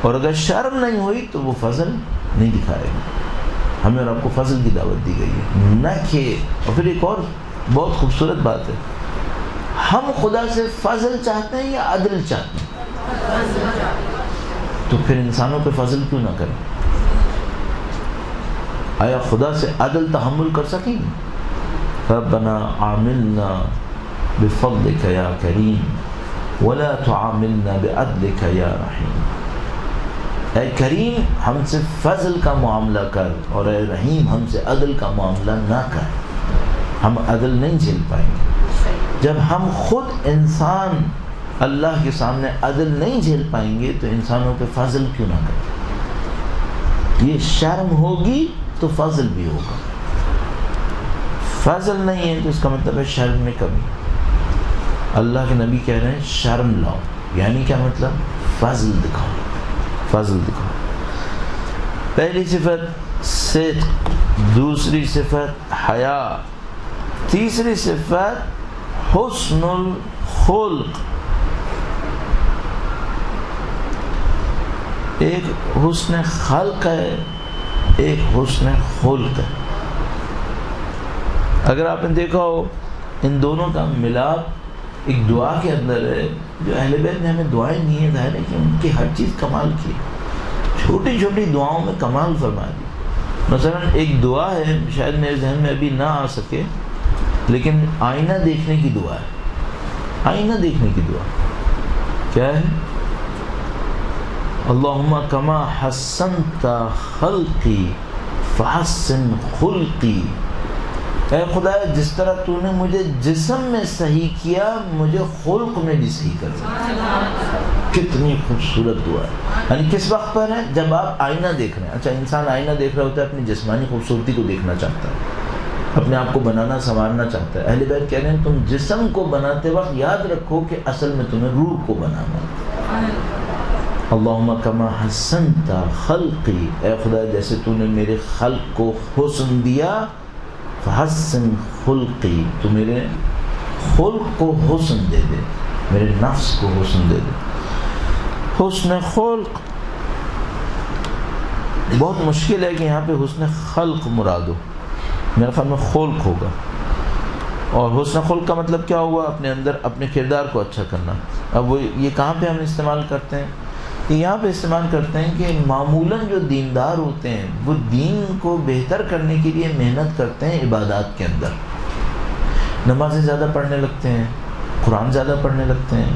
اور اگر شرم نہیں ہوئی تو وہ فضل نہیں دکھائے گا۔ ہمیں اور آپ کو فضل کی دعوت دی گئی ہے، نہ کہ، اور پھر ایک اور بہت خوبصورت بات ہے، ہم خدا سے فضل چاہتے ہیں یا عدل چاہتے ہیں؟ تو پھر انسانوں پہ فضل کیوں نہ کریں؟ آیا خدا سے عدل تحمل کر سکیں گے؟ ربنا عاملنا بفضلک یا کریم ولا تعاملنا بعدلک یا رحیم۔ اے کریم ہم سے فضل کا معاملہ کر، اور اے رحیم ہم سے عدل کا معاملہ نہ کر۔ ہم عدل نہیں جھیل پائیں گے جب ہم خود انسان اللہ کے سامنے عدل نہیں جھیل پائیں گے، تو انسانوں پہ فضل کیوں نہ کریں؟ یہ شرم ہوگی تو فضل بھی ہوگا، فضل نہیں ہے تو اس کا مطلب ہے شرم میں کمی۔ اللہ کے نبی کہہ رہے ہیں شرم لاؤ، یعنی کیا مطلب؟ فضل دکھاؤ، فضل دکھاؤ۔ پہلی صفت صدق، دوسری صفت حیا، تیسری صفت حسن الخلق۔ ایک حسن خلق ہے، ایک حسن خلق ہے۔ اگر آپ نے دیکھا ہو ان دونوں کا ملاپ ایک دعا کے اندر ہے، جو اہل بیت نے ہمیں دعائیں دی ہیں، ظاہر ہے کہ ان کی ہر چیز کمال کی، چھوٹی چھوٹی دعاؤں میں کمال فرما دی۔ مثلا ایک دعا ہے، شاید میرے ذہن میں ابھی نہ آ سکے، لیکن آئینہ دیکھنے کی دعا ہے، آئینہ دیکھنے کی دعا کیا ہے؟ اللہم کما حسنت خلقی فحسن خلقی۔ اے خدا جس طرح تو نے مجھے جسم میں صحیح کیا، مجھے خلق میں بھی صحیح کر دے۔ کتنی خوبصورت دعا ہے۔ یعنی کس وقت پر ہے؟ جب آپ آئینہ دیکھ رہے ہیں۔ اچھا انسان آئینہ دیکھ رہا ہوتا ہے، اپنی جسمانی خوبصورتی کو دیکھنا چاہتا ہے، اپنے آپ کو بنانا سنوارنا چاہتا ہے۔ اہل بیت کہہ رہے ہیں تم جسم کو بناتے وقت یاد رکھو کہ اصل میں تمہیں روح کو بنانا ہے۔ اللہم کما حسنت خلقی، اے خدا جیسے تو نے میرے خلق کو حسن دیا، فحسن خلقی، تو میرے خلق کو حسن دے دے، میرے نفس کو حسن دے دے۔ حسن خلق بہت مشکل ہے کہ یہاں پہ حسن خلق مراد ہو، میرے خیال میں خلق ہوگا۔ اور حسن خلق کا مطلب کیا ہوا؟ اپنے اندر اپنے کردار کو اچھا کرنا۔ اب وہ یہ کہاں پہ ہم استعمال کرتے ہیں؟ یہاں پہ استعمال کرتے ہیں کہ معمولاً جو دیندار ہوتے ہیں وہ دین کو بہتر کرنے کے لیے محنت کرتے ہیں عبادات کے اندر، نمازیں زیادہ پڑھنے لگتے ہیں، قرآن زیادہ پڑھنے لگتے ہیں،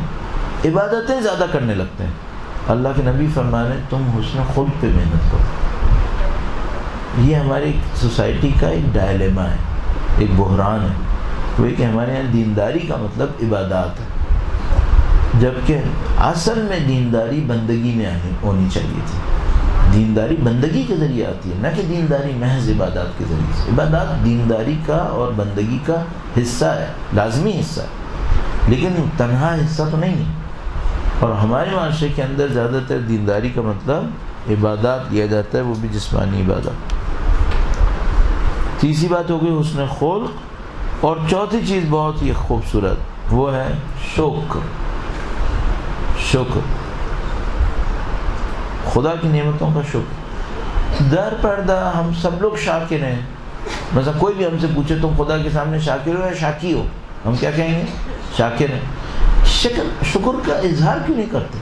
عبادتیں زیادہ کرنے لگتے ہیں۔ اللہ کے نبی فرما رہے ہیں تم حسن خلق پہ محنت کرو۔ یہ ہماری سوسائٹی کا ایک ڈائلیما ہے، ایک بحران ہے، وہ کہ ہمارے یہاں دینداری کا مطلب عبادات ہے، جبکہ اصل میں دینداری بندگی میں ہونی چاہیے تھی۔ دینداری بندگی کے ذریعے آتی ہے، نہ کہ دینداری محض عبادات کے ذریعے سے۔ عبادات دینداری کا اور بندگی کا حصہ ہے، لازمی حصہ ہے، لیکن تنہا حصہ تو نہیں ہے۔ اور ہمارے معاشرے کے اندر زیادہ تر دینداری کا مطلب عبادات لیا جاتا ہے، وہ بھی جسمانی عبادات۔ تیسری بات ہو گئی حسن خلق، اور چوتھی چیز بہت ہی خوبصورت، وہ ہے شکر. خدا کی نعمتوں کا شکر. در پردہ ہم سب لوگ شاکر ہیں. مثلا کوئی بھی ہم سے پوچھے تم خدا کے سامنے شاکر ہو یا شاکی ہو, ہم کیا کہیں گے؟ شاکر ہیں. شکر کا اظہار کیوں نہیں کرتے؟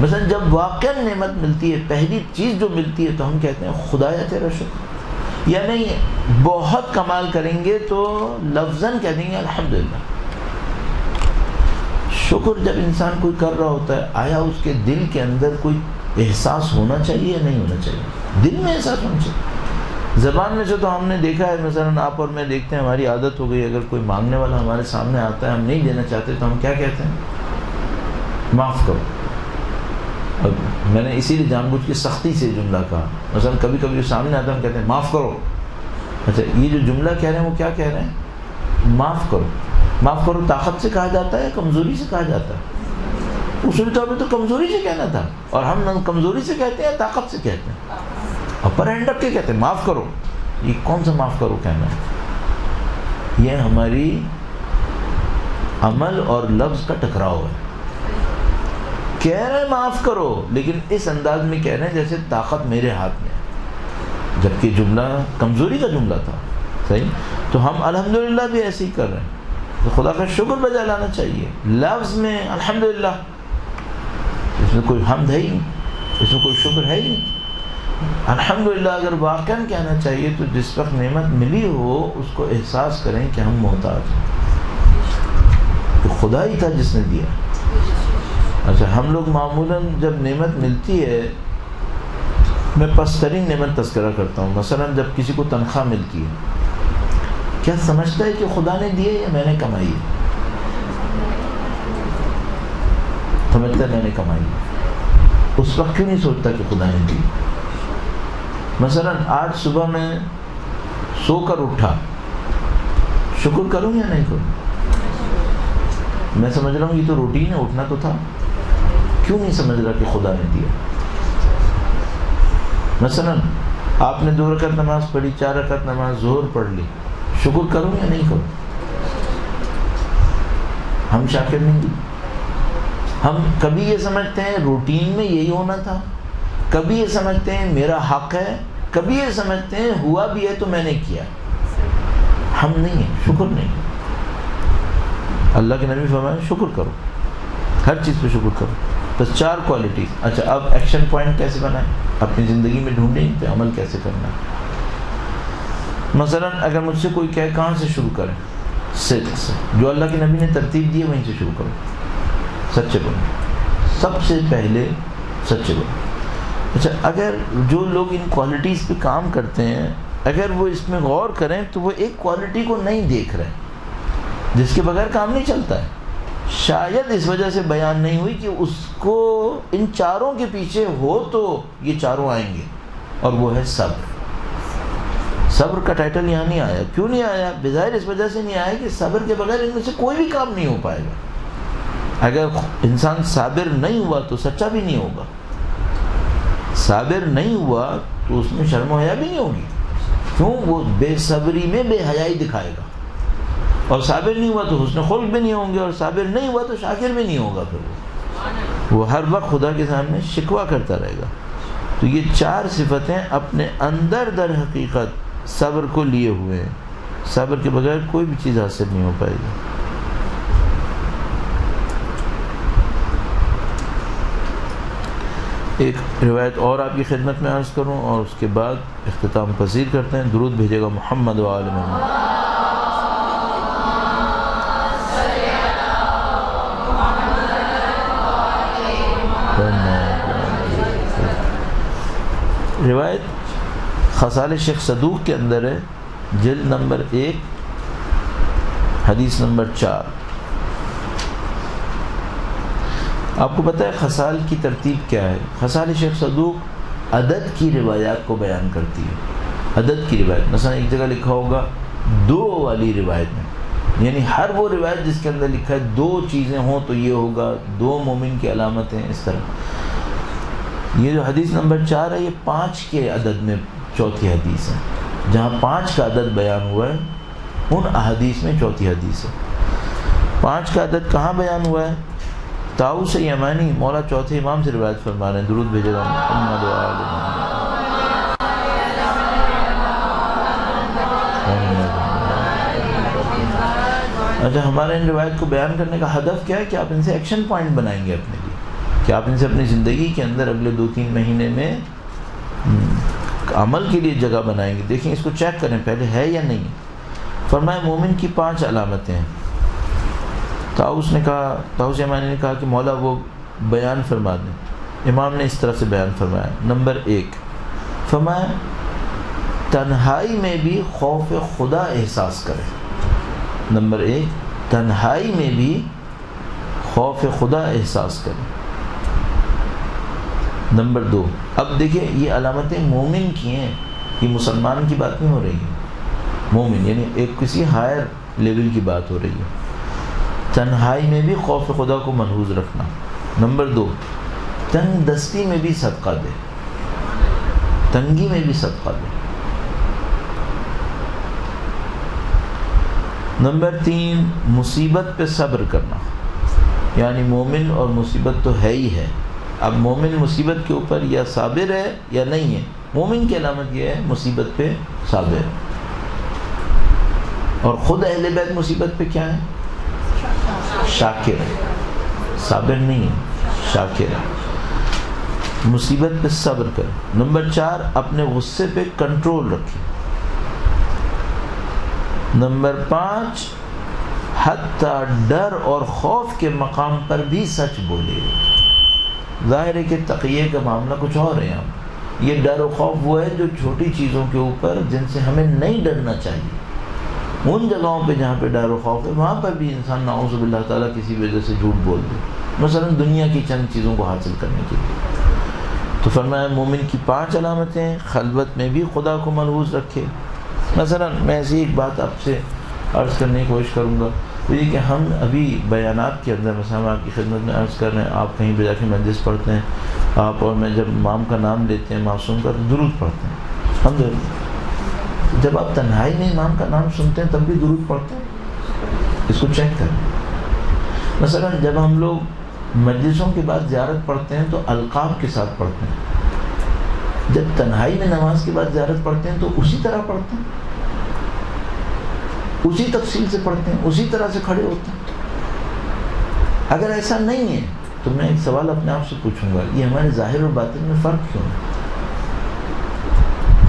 مثلا جب واقعا نعمت ملتی ہے, پہلی چیز جو ملتی ہے, تو ہم کہتے ہیں خدایا تیرا شکر. یا نہیں بہت کمال کریں گے تو لفظاً کہہ دیں گے الحمدللہ. شکر جب انسان کوئی کر رہا ہوتا ہے, آیا اس کے دل کے اندر کوئی احساس ہونا چاہیے یا نہیں ہونا چاہیے؟ دل میں احساس ہونا چاہیے. زبان میں سے تو ہم نے دیکھا ہے, مثلا آپ اور میں دیکھتے ہیں, ہماری عادت ہو گئی, اگر کوئی مانگنے والا ہمارے سامنے آتا ہے, ہم نہیں دینا چاہتے, تو ہم کیا کہتے ہیں؟ معاف کرو. اب میں نے اسی لیے جان بوجھ کے سختی سے جملہ کہا. مثلا کبھی کبھی جو سامنے آتا ہے ہم کہتے ہیں معاف کرو. اچھا, یہ جو جملہ کہہ رہے ہیں وہ کیا کہہ رہے ہیں؟ معاف کرو. معاف کرو طاقت سے کہا جاتا ہے یا کمزوری سے کہا جاتا ہے؟ اصولی طور پہ تو کمزوری سے کہنا تھا, اور ہم کمزوری سے کہتے ہیں طاقت سے کہتے ہیں, اپر ہینڈ رکھ کے کہتے ہیں معاف کرو. یہ کون سا معاف کرو کہنا ہے؟ یہ ہماری عمل اور لفظ کا ٹکراؤ ہے. کہہ رہے ہیں معاف کرو, لیکن اس انداز میں کہہ رہے ہیں جیسے طاقت میرے ہاتھ میں ہے, جبکہ جملہ کمزوری کا جملہ تھا. صحیح. تو ہم الحمدللہ بھی ایسے ہی کر رہے ہیں, تو خدا کا شکر بجا لانا چاہیے. لفظ میں الحمدللہ, اس میں کوئی حمد ہے ہی نہیں, اس میں کوئی شکر ہے ہی نہیں. الحمدللہ اگر واقعاً کہنا چاہیے تو جس وقت نعمت ملی ہو اس کو احساس کریں کہ ہم محتاج ہیں, تو خدا ہی تھا جس نے دیا. اچھا, ہم لوگ معمولاً جب نعمت ملتی ہے, میں پسترین نعمت تذکرہ کرتا ہوں. مثلا جب کسی کو تنخواہ ملتی ہے, کیا سمجھتا ہے کہ خدا نے دیے یا میں نے کمائی ہے؟ سمجھتا ہے میں نے کمائی. اس وقت کیوں نہیں سوچتا کہ خدا نے دی؟ مثلا آج صبح میں سو کر اٹھا, شکر کروں یا نہیں کروں؟ میں سمجھ رہا ہوں یہ تو روٹین ہے, اٹھنا تو تھا. کیوں نہیں سمجھ رہا کہ خدا نے دیا؟ مثلا آپ نے 2 رکعت نماز پڑھی, 4 رکعت نماز ظہر پڑھ لی, شکر کروں یا نہیں کروں؟ ہم شاکر نہیں. ہم کبھی یہ سمجھتے ہیں روٹین میں یہی ہونا تھا, کبھی یہ سمجھتے ہیں میرا حق ہے, کبھی یہ سمجھتے ہیں ہوا بھی ہے تو میں نے کیا. ہم نہیں ہیں, شکر نہیں. اللہ کے نبی فرمایا شکر کرو, ہر چیز پہ شکر کرو. بس 4 کوالٹیز. اچھا, اب ایکشن پوائنٹ کیسے بنائیں, اپنی زندگی میں ڈھونڈیں, پہ عمل کیسے کرنا ہے. مثلا اگر مجھ سے کوئی کہے کہاں سے شروع کریں, صدق سے. جو اللہ کے نبی نے ترتیب دی ہے وہیں سے شروع کرو. سچے بنو, سب سے پہلے سچے بنو. اچھا, اگر جو لوگ ان کوالٹیز پہ کام کرتے ہیں, اگر وہ اس میں غور کریں تو وہ ایک کوالٹی کو نہیں دیکھ رہے جس کے بغیر کام نہیں چلتا ہے. شاید اس وجہ سے بیان نہیں ہوئی کہ اس کو ان 4 کے پیچھے ہو تو یہ 4 آئیں گے, اور وہ ہے صبر. صبر کا ٹائٹل یہاں نہیں آیا. کیوں نہیں آیا؟ بظاہر اس وجہ سے نہیں آیا کہ صبر کے بغیر ان میں سے کوئی بھی کام نہیں ہو پائے گا. اگر انسان صابر نہیں ہوا تو سچا بھی نہیں ہوگا. صابر نہیں ہوا تو اس میں شرم و حیا بھی نہیں ہوگی. کیوں؟ وہ بے صبری میں بے حیائی دکھائے گا. اور صابر نہیں ہوا تو حسن خلق بھی نہیں ہوں گے, اور صابر نہیں ہوا تو شاکر بھی نہیں ہوگا. پھر وہ ہر وقت خدا کے سامنے شکوہ کرتا رہے گا. تو یہ 4 صفتیں اپنے اندر در حقیقت صبر کو لیے ہوئے ہیں. صبر کے بغیر کوئی بھی چیز حاصل نہیں ہو پائے گی. ایک روایت اور آپ کی خدمت میں عرض کروں اور اس کے بعد اختتام پذیر کرتے ہیں. درود بھیجے گا محمد و آل محمد. روایت خصال شیخ صدوق کے اندر ہے, جلد نمبر 1 حدیث نمبر 4. آپ کو پتہ ہے خصال کی ترتیب کیا ہے؟ خصال شیخ صدوق عدد کی روایات کو بیان کرتی ہے. عدد کی روایت, مثلا ایک جگہ لکھا ہوگا 2 والی روایت میں, یعنی ہر وہ روایت جس کے اندر لکھا ہے 2 چیزیں ہوں تو یہ ہوگا, 2 مومن کی علامتیں, اس طرح. یہ جو حدیث نمبر 4 ہے یہ 5 کے عدد میں چوتھی حدیث ہے. جہاں 5 کا عدد بیان ہوا ہے ان احادیث میں چوتھی حدیث ہے. 5 کا عدد کہاں بیان ہوا ہے؟ طاؤس یمانی مولا چوتھے امام سے روایت فرما رہے ہیں، درود بھیجے گا محمد و آل محمد۔ اچھا، ہمارے ان روایت کو بیان کرنے کا ہدف کیا ہے کہ آپ ان سے ایکشن پوائنٹ بنائیں گے اپنے لیے، کہ آپ ان سے اپنی زندگی کے اندر اگلے 2-3 مہینے میں عمل کے لیے جگہ بنائیں گے۔ دیکھیں اس کو چیک کریں پہلے ہے یا نہیں۔ فرمایا مومن کی 5 علامتیں ہیں۔ طاؤس یمانی نے کہا کہ مولا وہ بیان فرما دیں۔ امام نے اس طرح سے بیان فرمایا۔ نمبر 1 فرمایا تنہائی میں بھی خوف خدا احساس کرے۔ نمبر 1 تنہائی میں بھی خوف خدا احساس کرے۔ نمبر 2، اب دیکھیں یہ علامتیں مومن کی ہیں، یہ مسلمان کی بات نہیں ہو رہی ہے، مومن یعنی ایک کسی ہائر لیول کی بات ہو رہی ہے۔ تنہائی میں بھی خوف خدا کو ملحوظ رکھنا۔ نمبر 2 تنگ دستی میں بھی صدقہ دے، تنگی میں بھی صدقہ دے۔ نمبر 3 مصیبت پہ صبر کرنا، یعنی مومن اور مصیبت تو ہے ہی ہے، اب مومن مصیبت کے اوپر یا صابر ہے یا نہیں ہے۔ مومن کی علامت یہ ہے مصیبت پہ صابر، اور خود اہل بیت مصیبت پہ کیا ہے؟ شاکر ہے، صابر نہیں ہے، شاکر ہے۔ مصیبت پہ صبر کرے۔ نمبر 4 اپنے غصے پہ کنٹرول رکھے۔ نمبر 5 حتیٰ ڈر اور خوف کے مقام پر بھی سچ بولے۔ ظاہر ہے کہ تقیے کا معاملہ کچھ اور ہے یہاں۔ یہ ڈر و خوف وہ ہے جو چھوٹی چیزوں کے اوپر جن سے ہمیں نہیں ڈرنا چاہیے، ان جگہوں پہ جہاں پہ ڈر و خوف ہے وہاں پر بھی انسان نعوذ باللہ تعالیٰ کسی وجہ سے جھوٹ بول دے، مثلا دنیا کی چند چیزوں کو حاصل کرنے کے لیے۔ تو فرمایا مومن کی 5 علامتیں، خلوت میں بھی خدا کو ملحوظ رکھے۔ مثلا میں ایسی ایک بات آپ سے عرض کرنے کی کوشش کروں گا، وہ یہ کہ ہم ابھی بیانات کے اندر مثلا ہم آپ کی خدمت میں عرض کر رہے ہیں، آپ کہیں پہ جا کے مجلس پڑھتے ہیں، آپ اور میں جب امام کا نام لیتے ہیں معصوم کا تو درود پڑھتے ہیں الحمدللہ۔ جب آپ تنہائی میں امام کا نام سنتے ہیں تب بھی درود پڑھتے ہیں، اس کو چیک کریں۔ مثلا جب ہم لوگ مجلسوں کے بعد زیارت پڑھتے ہیں تو القاب کے ساتھ پڑھتے ہیں، جب تنہائی میں نماز کے بعد زیارت پڑھتے ہیں تو اسی طرح پڑھتے ہیں، اسی تفصیل سے پڑھتے ہیں، اسی طرح سے کھڑے ہوتے ہیں۔ اگر ایسا نہیں ہے تو میں ایک سوال اپنے آپ سے پوچھوں گا، یہ ہمارے ظاہر اور باطن میں فرق کیوں ہے؟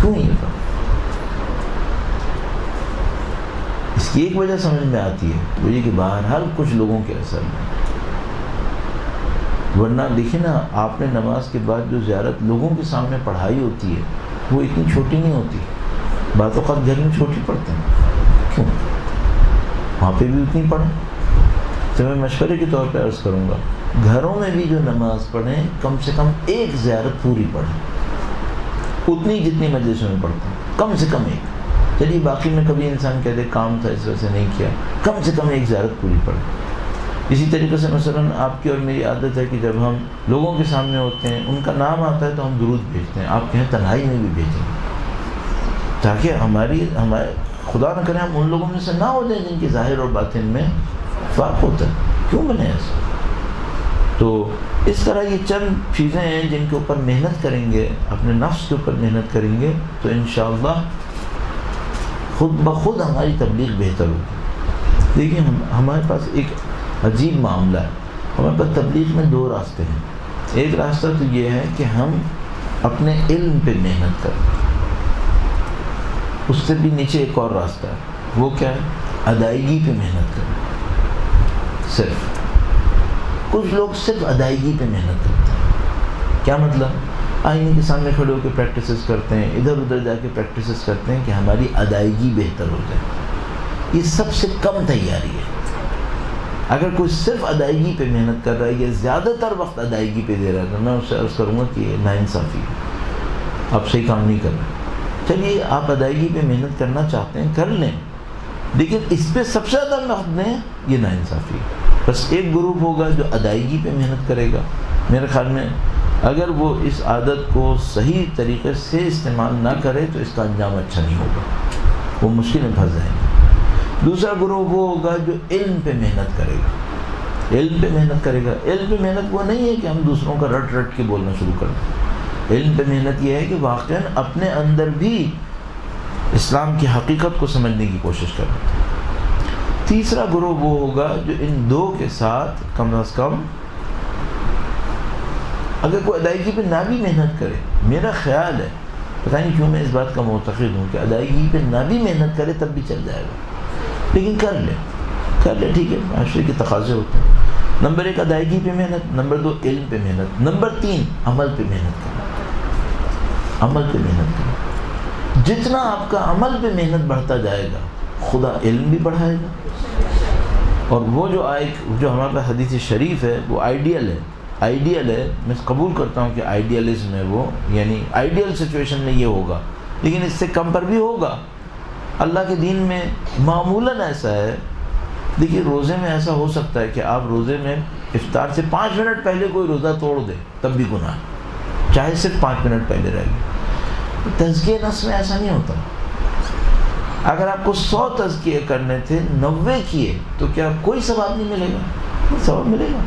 کیوں یہ فرق؟ اس کی ایک وجہ سمجھ میں آتی ہے، وہ یہ کہ بہرحال کچھ لوگوں کے اثر میں، ورنہ دیکھیں نا آپ نے نماز کے بعد جو زیارت لوگوں کے سامنے پڑھائی ہوتی ہے وہ اتنی چھوٹی نہیں ہوتی، بعض اوقات گھر میں چھوٹی پڑھتے ہیں، کیوں؟ وہاں پہ بھی اتنی پڑھیں۔ تو میں مشورے کے طور پہ عرض کروں گا، گھروں میں بھی جو نماز پڑھیں کم سے کم ایک زیارت پوری پڑھیں، اتنی جتنی مجلسوں میں پڑھتے ہیں، کم سے کم ایک۔ چلیے باقی میں کبھی انسان کہہ دے کام تھا اس وجہ سے نہیں کیا، کم سے کم ایک زیارت پوری پڑھیں۔ اسی طریقے سے مثلا آپ کی اور میری عادت ہے کہ جب ہم لوگوں کے سامنے ہوتے ہیں ان کا نام آتا ہے تو ہم درود بھیجتے ہیں، آپ کہیں تنہائی میں بھی بھیجیں تاکہ ہمارے خدا نہ کرے ہم ان لوگوں میں سے نہ ہو جائیں جن کے ظاہر اور باطن میں فرق ہوتا ہے۔ کیوں بنے ایسا؟ تو اس طرح یہ چند چیزیں ہیں جن کے اوپر محنت کریں گے، اپنے نفس کے اوپر محنت کریں گے تو انشاءاللہ خود بخود ہماری تبلیغ بہتر ہوگی۔ دیکھیں ہمارے پاس ایک عجیب معاملہ ہے، ہمارے پاس تبلیغ میں 2 راستے ہیں۔ ایک راستہ تو یہ ہے کہ ہم اپنے علم پہ محنت کریں، اس سے بھی نیچے ایک اور راستہ ہے، وہ کیا ہے؟ ادائیگی پہ محنت کریں۔ صرف کچھ لوگ صرف ادائیگی پہ محنت کرتے ہیں، کیا مطلب؟ آئینے کے سامنے کھڑے ہو کے پریکٹسز کرتے ہیں، ادھر ادھر جا کے پریکٹسز کرتے ہیں کہ ہماری ادائیگی بہتر ہو جائے۔ یہ سب سے کم تیاری ہے۔ اگر کوئی صرف ادائیگی پہ محنت کر رہا ہے یا زیادہ تر وقت ادائیگی پہ دے رہا ہے تو میں اس سے عرض کروں گا کہ یہ ناانصافی ہے، آپ صحیح کام نہیں کر رہے۔ چلیے آپ ادائیگی پہ محنت کرنا چاہتے ہیں کر لیں، لیکن اس پہ سب سے زیادہ وقت دیں، یہ ناانصافی ہے۔ بس ایک گروپ ہوگا جو ادائیگی پہ محنت کرے گا، میرے خیال میں اگر وہ اس عادت کو صحیح طریقے سے استعمال نہ کرے تو اس کا انجام اچھا نہیں ہوگا، وہ مشکل میں پھنس جائیں گے۔ دوسرا گروہ وہ ہوگا جو علم پہ محنت کرے گا، علم پہ محنت کرے گا۔ علم پہ محنت وہ نہیں ہے کہ ہم دوسروں کا رٹ رٹ کے بولنا شروع کر دیں، علم پہ محنت یہ ہے کہ واقعاً اپنے اندر بھی اسلام کی حقیقت کو سمجھنے کی کوشش کریں۔ تیسرا گروہ وہ ہوگا جو ان دو کے ساتھ کم از کم اگر کوئی ادائیگی پہ نہ بھی محنت کرے، میرا خیال ہے، پتہ نہیں کیوں میں اس بات کا معتقد ہوں کہ ادائیگی پہ نہ بھی محنت کرے تب بھی چل جائے گا، لیکن کر لے ٹھیک ہے، معاشرے کے تقاضے ہوتے ہیں۔ نمبر 1 ادائیگی پہ محنت، نمبر 2 علم پہ محنت، نمبر 3 عمل پہ محنت کرنا، عمل پہ محنت کرنا۔ جتنا آپ کا عمل پہ محنت بڑھتا جائے گا خدا علم بھی بڑھائے گا۔ اور وہ جو ہمارے پاس حدیث شریف ہے وہ آئیڈیل ہے، میں قبول کرتا ہوں کہ آئیڈیلزم ہے وہ، یعنی آئیڈیل سچویشن میں یہ ہوگا، لیکن اس سے کم پر بھی ہوگا۔ اللہ کے دین میں معمولاً ایسا ہے، دیکھیے روزے میں ایسا ہو سکتا ہے کہ آپ روزے میں افطار سے 5 منٹ پہلے کوئی روزہ توڑ دے تب بھی گناہ ہے، چاہے صرف 5 منٹ پہلے رہ گئے۔ تزکیہ نفس میں ایسا نہیں ہوتا۔ اگر آپ کو 100 تزکیے کرنے تھے 90 کیے تو کیا کوئی ثواب نہیں ملے گا؟ ثواب ملے گا۔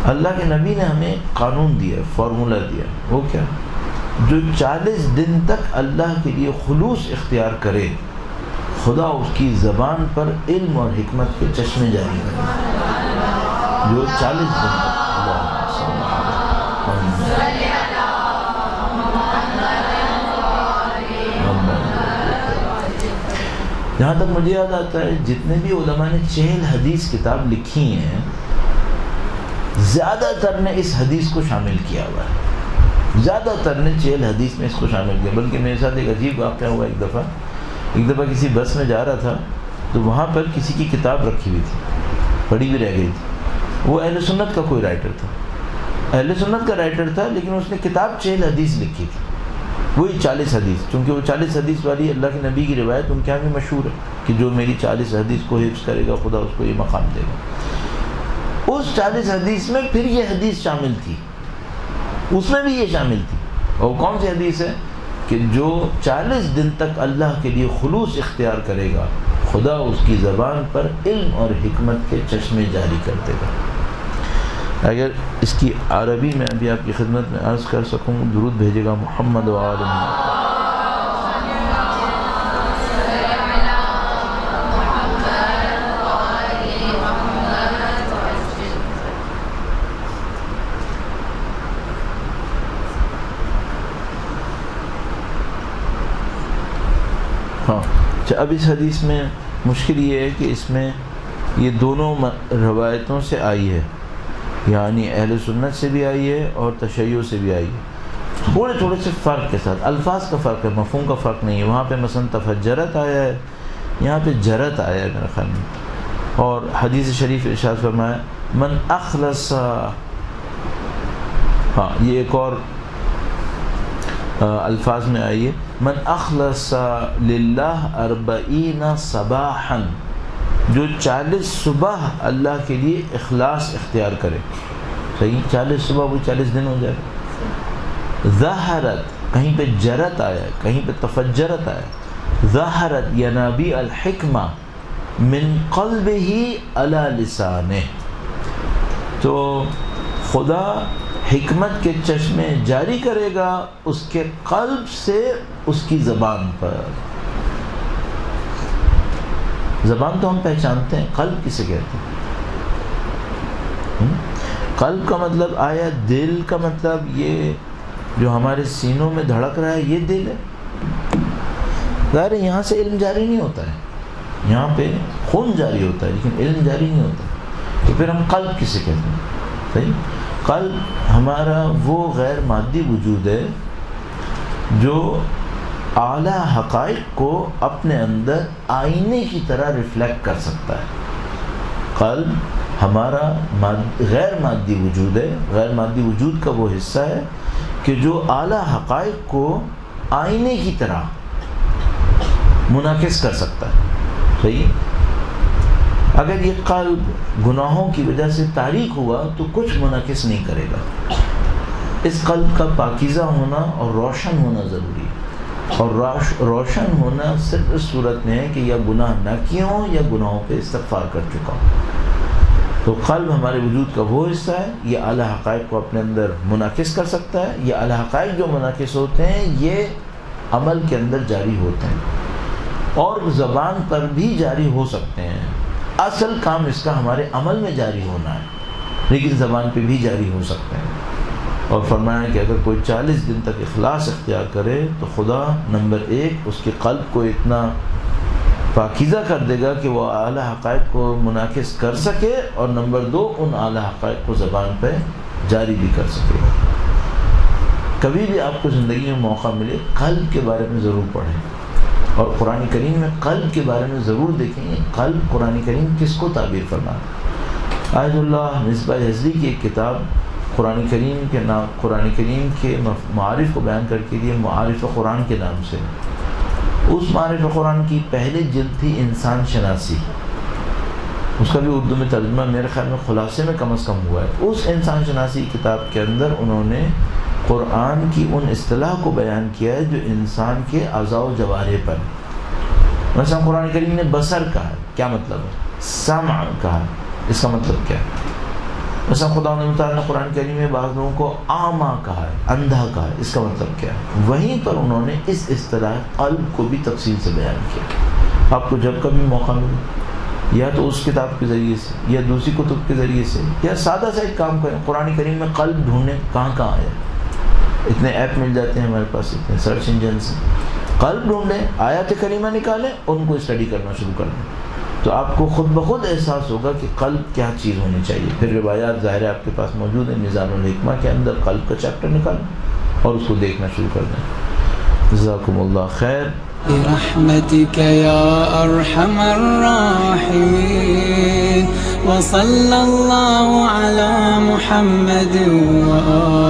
اللہ کے نبی نے ہمیں قانون دیا، فارمولہ دیا، وہ کیا؟ جو 40 دن تک اللہ کے لیے خلوص اختیار کرے خدا اس کی زبان پر علم اور حکمت کے چشمے جاری کرے۔ جو 40 دن تک جہاں تک مجھے یاد آتا ہے جتنے بھی علماء نے 40 حدیث کتاب لکھی ہیں زیادہ تر نے اس حدیث کو شامل کیا ہوا ہے، زیادہ تر نے 40 حدیث میں اس کو شامل کیا۔ بلکہ میرے ساتھ ایک عجیب واقعہ ہوا، ایک دفعہ کسی بس میں جا رہا تھا تو وہاں پر کسی کی کتاب رکھی ہوئی تھی، پڑھی بھی رہ گئی تھی۔ وہ اہل سنت کا کوئی رائٹر تھا، اہل سنت کا رائٹر تھا، لیکن اس نے کتاب 40 حدیث لکھی تھی، وہی 40 حدیث، چونکہ وہ 40 حدیث والی اللہ کے نبی کی روایت ان کے یہاں بھی مشہور ہے کہ جو میری 40 حدیث کو حفظ کرے گا خدا اس کو یہ مقام دے گا۔ اس 40 حدیث میں پھر یہ حدیث شامل تھی، اس میں بھی یہ شامل تھی۔ اور کون سی حدیث ہے؟ کہ جو 40 دن تک اللہ کے لیے خلوص اختیار کرے گا خدا اس کی زبان پر علم اور حکمت کے چشمے جاری کر دے گا۔ اگر اس کی عربی میں ابھی آپ کی خدمت میں عرض کر سکوں، درود بھیجے گا محمد و آل محمد۔ ہاں اب اس حدیث میں مشکل یہ ہے کہ اس میں یہ دونوں روایتوں سے آئی ہے، یعنی اہل سنت سے بھی آئی ہے اور تشیع سے بھی آئی ہے، تھوڑے سے فرق کے ساتھ، الفاظ کا فرق ہے، مفہوم کا فرق نہیں ہے۔ وہاں پہ مثلا تفجرت آیا ہے، یہاں پہ جرت آیا ہے میرے خیال میں۔ اور حدیث شریف ارشاد فرمایا من اخلص، ہاں یہ ایک اور الفاظ میں آئی ہے من اخلص للہ 40 صباحا، جو 40 صبح اللہ کے لیے اخلاص اختیار کرے، صحیح 40 صبح وہ 40 دن ہو جائے گا۔ ظہرت، کہیں پہ جرت آیا ہے، کہیں پہ تفجرت آیا ہے، ظہرت ینابیع الحکمہ من قلبہ علی لسانہ، تو خدا حکمت کے چشمے جاری کرے گا اس کے قلب سے اس کی زبان پر۔ زبان تو ہم پہچانتے ہیں، قلب کسے کہتے ہیں؟ قلب کا مطلب آیا دل کا مطلب یہ جو ہمارے سینوں میں دھڑک رہا ہے یہ دل ہے۔ ظاہر ہے یہاں سے علم جاری نہیں ہوتا ہے، یہاں پہ خون جاری ہوتا ہے لیکن علم جاری نہیں ہوتا، تو پھر ہم قلب کسے کہتے ہیں؟ صحیح، قلب ہمارا وہ غیر مادی وجود ہے جو اعلیٰ حقائق کو اپنے اندر آئینے کی طرح ریفلیکٹ کر سکتا ہے۔ قلب ہمارا غیر مادی وجود ہے، غیر مادی وجود کا وہ حصہ ہے کہ جو اعلیٰ حقائق کو آئینے کی طرح منعکس کر سکتا ہے۔ صحیح، اگر یہ قلب گناہوں کی وجہ سے تاریک ہوا تو کچھ منعکس نہیں کرے گا۔ اس قلب کا پاکیزہ ہونا اور روشن ہونا ضروری ہے۔ اور روشن ہونا صرف اس صورت میں ہے کہ یا گناہ نہ کیے ہوں یا گناہوں پہ استغفار کر چکا ہوں۔ تو قلب ہمارے وجود کا وہ حصہ ہے، یہ اعلیٰ حقائق کو اپنے اندر منعکس کر سکتا ہے۔ یہ اعلیٰ حقائق جو منعکس ہوتے ہیں یہ عمل کے اندر جاری ہوتے ہیں اور زبان پر بھی جاری ہو سکتے ہیں۔ اصل کام اس کا ہمارے عمل میں جاری ہونا ہے، لیکن زبان پہ بھی جاری ہو سکتے ہیں۔ اور فرمایا کہ اگر کوئی 40 دن تک اخلاص اختیار کرے تو خدا نمبر 1 اس کے قلب کو اتنا پاکیزہ کر دے گا کہ وہ اعلیٰ حقائق کو منعکس کر سکے، اور نمبر 2 ان اعلیٰ حقائق کو زبان پہ جاری بھی کر سکے۔ کبھی بھی آپ کو زندگی میں موقع ملے قلب کے بارے میں ضرور پڑھیں، اور قرآن کریم میں قلب کے بارے میں ضرور دیکھیں۔ قلب قرآن کریم کس کو تعبیر فرماتا ہے؟ آیت اللہ مصباح ہزلی کی ایک کتاب قرآن کریم کے معارف کو بیان کر کے لیے معارف قرآن کے نام سے، اس معارف قرآن کی پہلی جلد تھی انسان شناسی، اس کا بھی اردو میں ترجمہ میرے خیال میں خلاصے میں کم از کم ہوا ہے۔ اس انسان شناسی کتاب کے اندر انہوں نے قرآن کی ان اصطلاح کو بیان کیا ہے جو انسان کے اعضاء و جوارح پر، مثلا قرآن کریم نے بصر کہا، کیا مطلب ہے؟ سمع کہا، اس کا مطلب کیا ہے؟ مثلا خدا تعالیٰ نے قرآن کریم میں بعض لوگوں کو اعمیٰ کہا ہے، اندھا کہا ہے، اس کا مطلب کیا ہے؟ وہیں پر انہوں نے اس اصطلاح قلب کو بھی تفصیل سے بیان کیا۔ آپ کو جب کبھی موقع ملے یا تو اس کتاب کے ذریعے سے یا دوسری کتب کے ذریعے سے یا سادہ سا ایک کام کریں، قرآن کریم میں قلب ڈھونڈیں کہاں کہاں آیا۔ اتنے ایپ مل جاتے ہیں ہمارے پاس، اتنے سرچ انجن سے، قلب ڈھونڈیں، آیات کریمہ نکالیں، ان کو اسٹڈی کرنا شروع کر دیں، تو آپ کو خود بخود احساس ہوگا کہ قلب کیا چیز ہونی چاہیے۔ پھر روایات ظاہر ہے آپ کے پاس موجود ہیں، میزان الحکمہ کے اندر قلب کا چیپٹر نکالیں اور اس کو دیکھنا شروع کر دیں۔ جزاکم اللہ خیر۔ برحمتك يا أرحم الراحمين، وصلى الله على محمد وآله